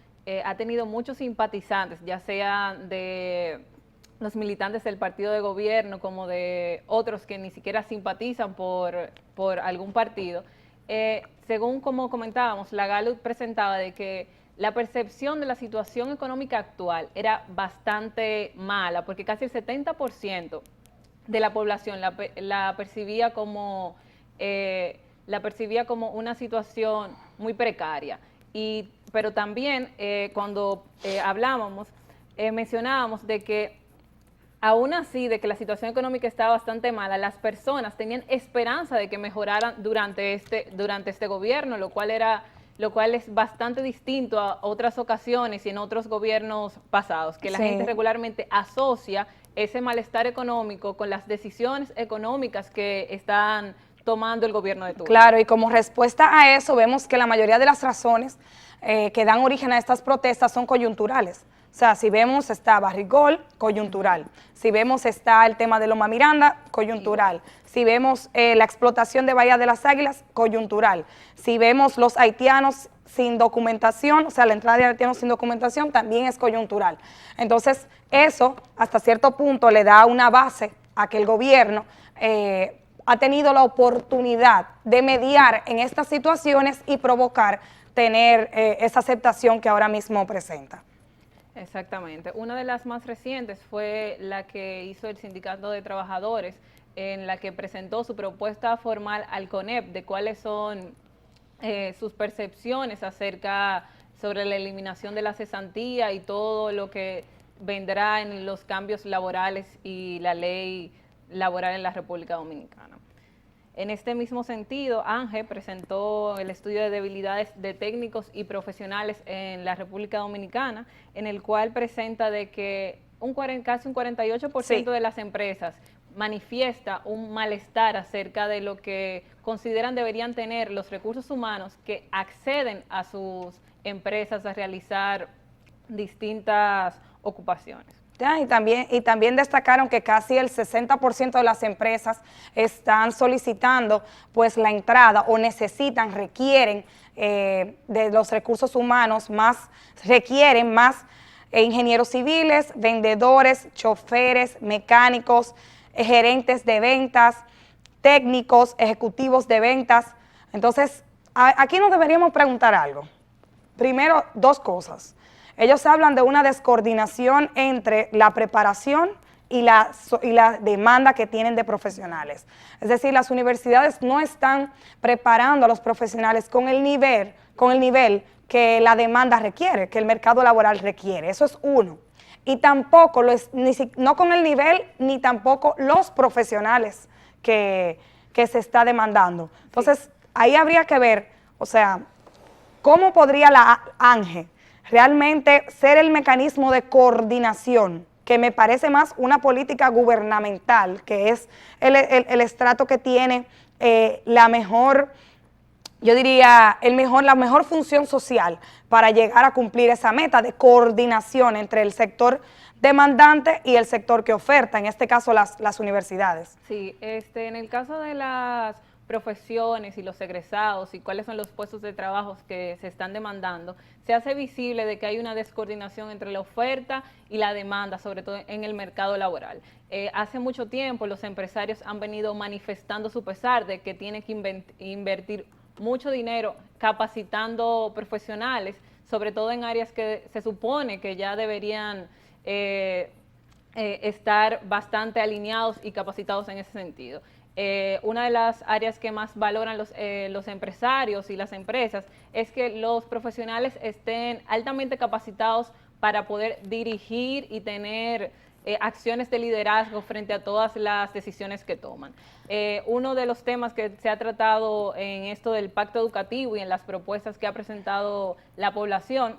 C: ha tenido muchos simpatizantes, ya sea de los militantes del partido de gobierno como de otros que ni siquiera simpatizan por algún partido, según como comentábamos, la Gallup presentaba de que la percepción de la situación económica actual era bastante mala, porque casi el 70% de la población la percibía como una situación muy precaria. Pero también cuando hablábamos, mencionábamos de que aún así, de que la situación económica estaba bastante mala, las personas tenían esperanza de que mejoraran durante este gobierno, lo cual es bastante distinto a otras ocasiones y en otros gobiernos pasados, que la gente regularmente asocia ese malestar económico con las decisiones económicas que están tomando el gobierno de turno.
I: Claro, y como respuesta a eso vemos que la mayoría de las razones que dan origen a estas protestas son coyunturales. O sea, si vemos está Barrigol, coyuntural. Si vemos está el tema de Loma Miranda, coyuntural. Si vemos la explotación de Bahía de las Águilas, coyuntural. Si vemos los haitianos sin documentación, o sea, la entrada de haitianos sin documentación también es coyuntural. Entonces, eso hasta cierto punto le da una base a que el gobierno ha tenido la oportunidad de mediar en estas situaciones y provocar tener esa aceptación que ahora mismo presenta.
C: Exactamente. Una de las más recientes fue la que hizo el Sindicato de Trabajadores, en la que presentó su propuesta formal al CONEP de cuáles son sus percepciones sobre la eliminación de la cesantía y todo lo que vendrá en los cambios laborales y la ley laboral en la República Dominicana. En este mismo sentido, ANGE presentó el estudio de debilidades de técnicos y profesionales en la República Dominicana, en el cual presenta de que casi un 48% de las empresas manifiesta un malestar acerca de lo que consideran deberían tener los recursos humanos que acceden a sus empresas a realizar distintas ocupaciones.
I: Y también destacaron que casi el 60% de las empresas están solicitando pues la entrada o requieren de los recursos humanos requieren más ingenieros civiles, vendedores, choferes, mecánicos, gerentes de ventas, técnicos, ejecutivos de ventas. Entonces, aquí nos deberíamos preguntar algo. Primero, dos cosas. Ellos hablan de una descoordinación entre la preparación y la demanda que tienen de profesionales. Es decir, las universidades no están preparando a los profesionales con el nivel que la demanda requiere, que el mercado laboral requiere. Eso es uno. Y tampoco, no con el nivel, ni tampoco los profesionales que se está demandando. Entonces, ahí habría que ver, o sea, cómo podría la ANGE realmente ser el mecanismo de coordinación, que me parece más una política gubernamental, que es el estrato que tiene la mejor función social para llegar a cumplir esa meta de coordinación entre el sector demandante y el sector que oferta, en este caso las universidades.
C: Sí, en el caso de las profesiones y los egresados y cuáles son los puestos de trabajo que se están demandando, se hace visible de que hay una descoordinación entre la oferta y la demanda, sobre todo en el mercado laboral. Hace mucho tiempo los empresarios han venido manifestando su pesar de que tienen que invertir mucho dinero capacitando profesionales, sobre todo en áreas que se supone que ya deberían estar bastante alineados y capacitados en ese sentido. Una de las áreas que más valoran los empresarios y las empresas es que los profesionales estén altamente capacitados para poder dirigir y tener acciones de liderazgo frente a todas las decisiones que toman. Uno de los temas que se ha tratado en esto del pacto educativo y en las propuestas que ha presentado la población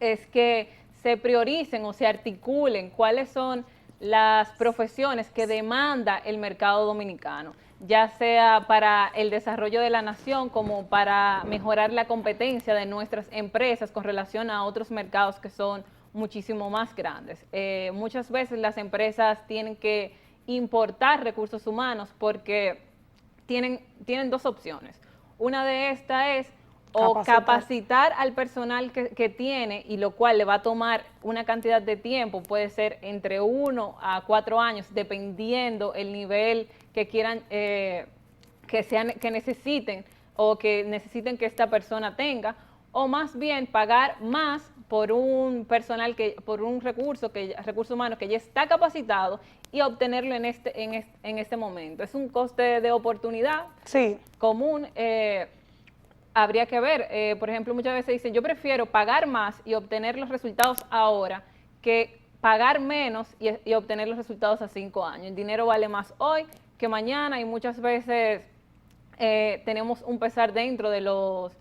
C: es que se prioricen o se articulen cuáles son las profesiones que demanda el mercado dominicano, ya sea para el desarrollo de la nación como para mejorar la competencia de nuestras empresas con relación a otros mercados que son muchísimo más grandes. Muchas veces las empresas tienen que importar recursos humanos porque tienen dos opciones. Una de estas es o capacitar al personal que tiene, y lo cual le va a tomar una cantidad de tiempo, puede ser entre 1 a 4 años, dependiendo el nivel que quieran, que necesiten o que necesiten que esta persona tenga, o más bien pagar más por un personal por un recurso humano que ya está capacitado y obtenerlo en este momento. Es un coste de oportunidad común. Habría que ver, por ejemplo, muchas veces dicen, yo prefiero pagar más y obtener los resultados ahora que pagar menos y obtener los resultados a 5 años. El dinero vale más hoy que mañana, y muchas veces tenemos un pesar dentro de los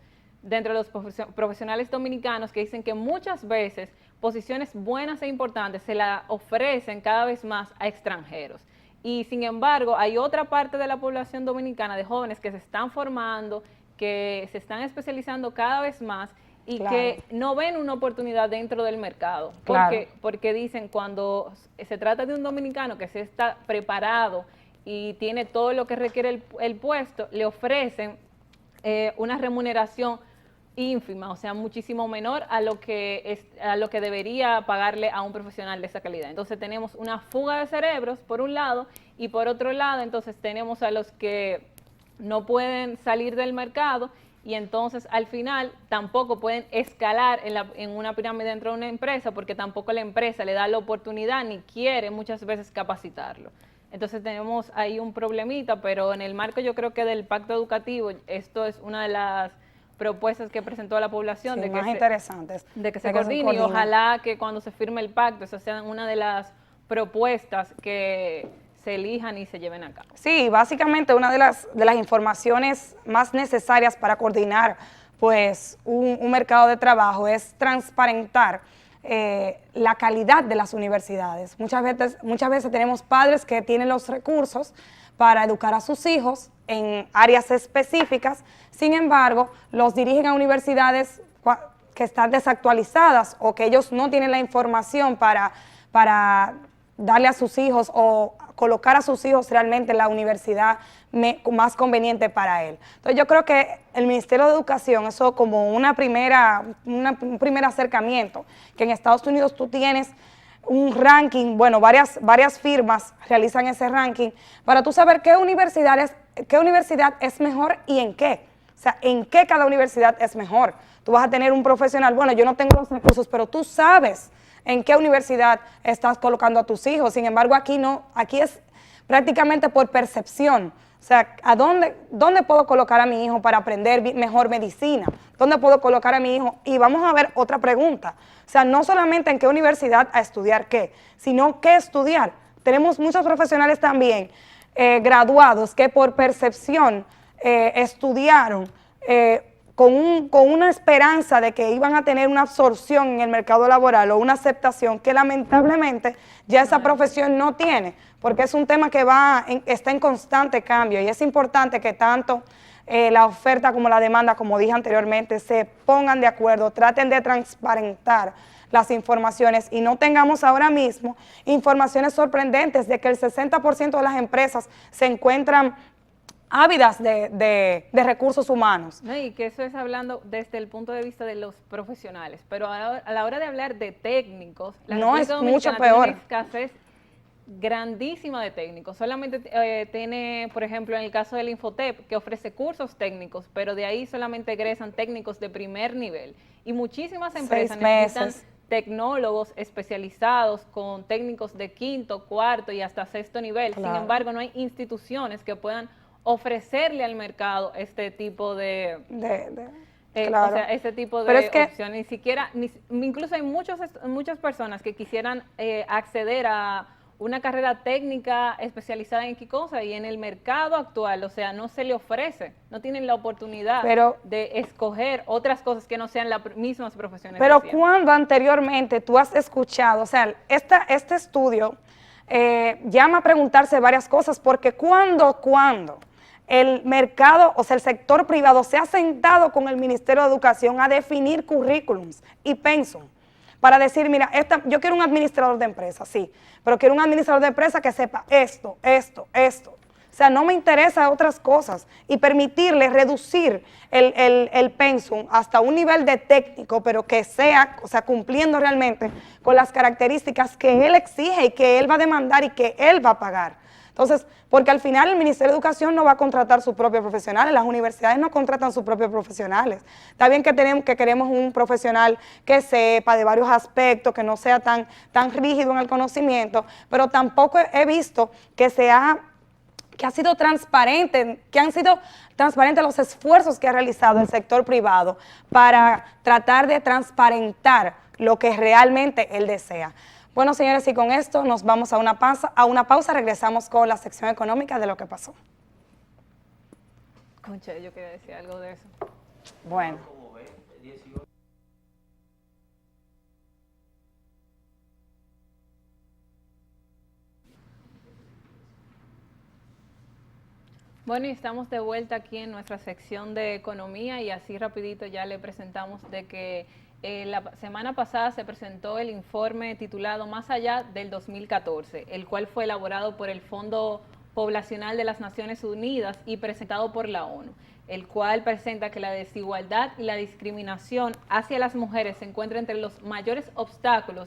C: profesionales dominicanos que dicen que muchas veces posiciones buenas e importantes se las ofrecen cada vez más a extranjeros. Y sin embargo, hay otra parte de la población dominicana de jóvenes que se están formando, que se están especializando cada vez más y que no ven una oportunidad dentro del mercado. Porque dicen, cuando se trata de un dominicano que se está preparado y tiene todo lo que requiere el puesto, le ofrecen una remuneración ínfima, o sea, muchísimo menor a lo que debería pagarle a un profesional de esa calidad. Entonces tenemos una fuga de cerebros, por un lado, y por otro lado, entonces tenemos a los que no pueden salir del mercado y entonces al final tampoco pueden escalar en una pirámide dentro de una empresa, porque tampoco la empresa le da la oportunidad ni quiere muchas veces capacitarlo. Entonces tenemos ahí un problemita, pero en el marco, yo creo que del pacto educativo, esto es una de las propuestas que presentó a la población,
I: sí,
C: de
I: más
C: que
I: interesantes,
C: de que se coordine, y ojalá que cuando se firme el pacto, esa sea una de las propuestas que se elijan y se lleven a cabo.
I: Sí, básicamente una de las informaciones más necesarias para coordinar pues un mercado de trabajo es transparentar la calidad de las universidades. Muchas veces tenemos padres que tienen los recursos para educar a sus hijos en áreas específicas, sin embargo, los dirigen a universidades que están desactualizadas o que ellos no tienen la información para darle a sus hijos o colocar a sus hijos realmente en la universidad más conveniente para él. Entonces yo creo que el Ministerio de Educación, eso como un primer acercamiento, que en Estados Unidos tú tienes un ranking, bueno, varias firmas realizan ese ranking para tú saber qué universidad es mejor y en qué. O sea, en qué cada universidad es mejor. Tú vas a tener un profesional, bueno, yo no tengo los recursos, pero tú sabes en qué universidad estás colocando a tus hijos. Sin embargo, aquí no, aquí es prácticamente por percepción. O sea, ¿a dónde puedo colocar a mi hijo para aprender mejor medicina? ¿Dónde puedo colocar a mi hijo? Y vamos a ver otra pregunta. O sea, no solamente en qué universidad a estudiar qué, sino qué estudiar. Tenemos muchos profesionales también graduados que por percepción estudiaron con una esperanza de que iban a tener una absorción en el mercado laboral o una aceptación que lamentablemente ya esa profesión no tiene, porque es un tema que está en constante cambio, y es importante que tanto la oferta como la demanda, como dije anteriormente, se pongan de acuerdo, traten de transparentar las informaciones y no tengamos ahora mismo informaciones sorprendentes de que el 60% de las empresas se encuentran ávidas de recursos humanos.
C: No, y que eso es hablando desde el punto de vista de los profesionales, pero a la hora de hablar de técnicos, la
I: no es mucho peor.
C: Tiene escasez grandísima de técnicos. Solamente tiene, por ejemplo, en el caso del Infotep, que ofrece cursos técnicos, pero de ahí solamente egresan técnicos de primer nivel. Y muchísimas empresas necesitan tecnólogos especializados con técnicos de quinto, cuarto y hasta sexto nivel. Claro. Sin embargo, no hay instituciones que puedan ofrecerle al mercado este tipo de claro. O sea, este tipo de opciones. Ni siquiera, incluso hay muchas personas que quisieran acceder a una carrera técnica especializada en qué cosa, y en el mercado actual, o sea, no se le ofrece, no tienen la oportunidad de escoger otras cosas que no sean las mismas profesiones.
I: Pero cuando anteriormente tú has escuchado, o sea, este estudio llama a preguntarse varias cosas, porque cuando el mercado, o sea, el sector privado se ha sentado con el Ministerio de Educación a definir currículums y pensum, para decir, mira, yo quiero un administrador de empresa, sí, pero quiero un administrador de empresa que sepa esto. O sea, no me interesa otras cosas, y permitirle reducir el pensum hasta un nivel de técnico, pero que sea, o sea, cumpliendo realmente con las características que él exige y que él va a demandar y que él va a pagar. Entonces, porque al final el Ministerio de Educación no va a contratar sus propios profesionales, las universidades no contratan sus propios profesionales. Está bien que queremos un profesional que sepa de varios aspectos, que no sea tan rígido en el conocimiento, pero tampoco he visto que han sido transparentes los esfuerzos que ha realizado el sector privado para tratar de transparentar lo que realmente él desea. Bueno, señores, y con esto nos vamos a una pausa, regresamos con la sección económica de lo que pasó.
C: Concha, yo quería decir algo de eso.
I: Bueno.
C: Bueno, y estamos de vuelta aquí en nuestra sección de economía, y así rapidito ya le presentamos de que la semana pasada se presentó el informe titulado Más allá del 2014, el cual fue elaborado por el Fondo Poblacional de las Naciones Unidas y presentado por la ONU, el cual presenta que la desigualdad y la discriminación hacia las mujeres se encuentran entre los mayores obstáculos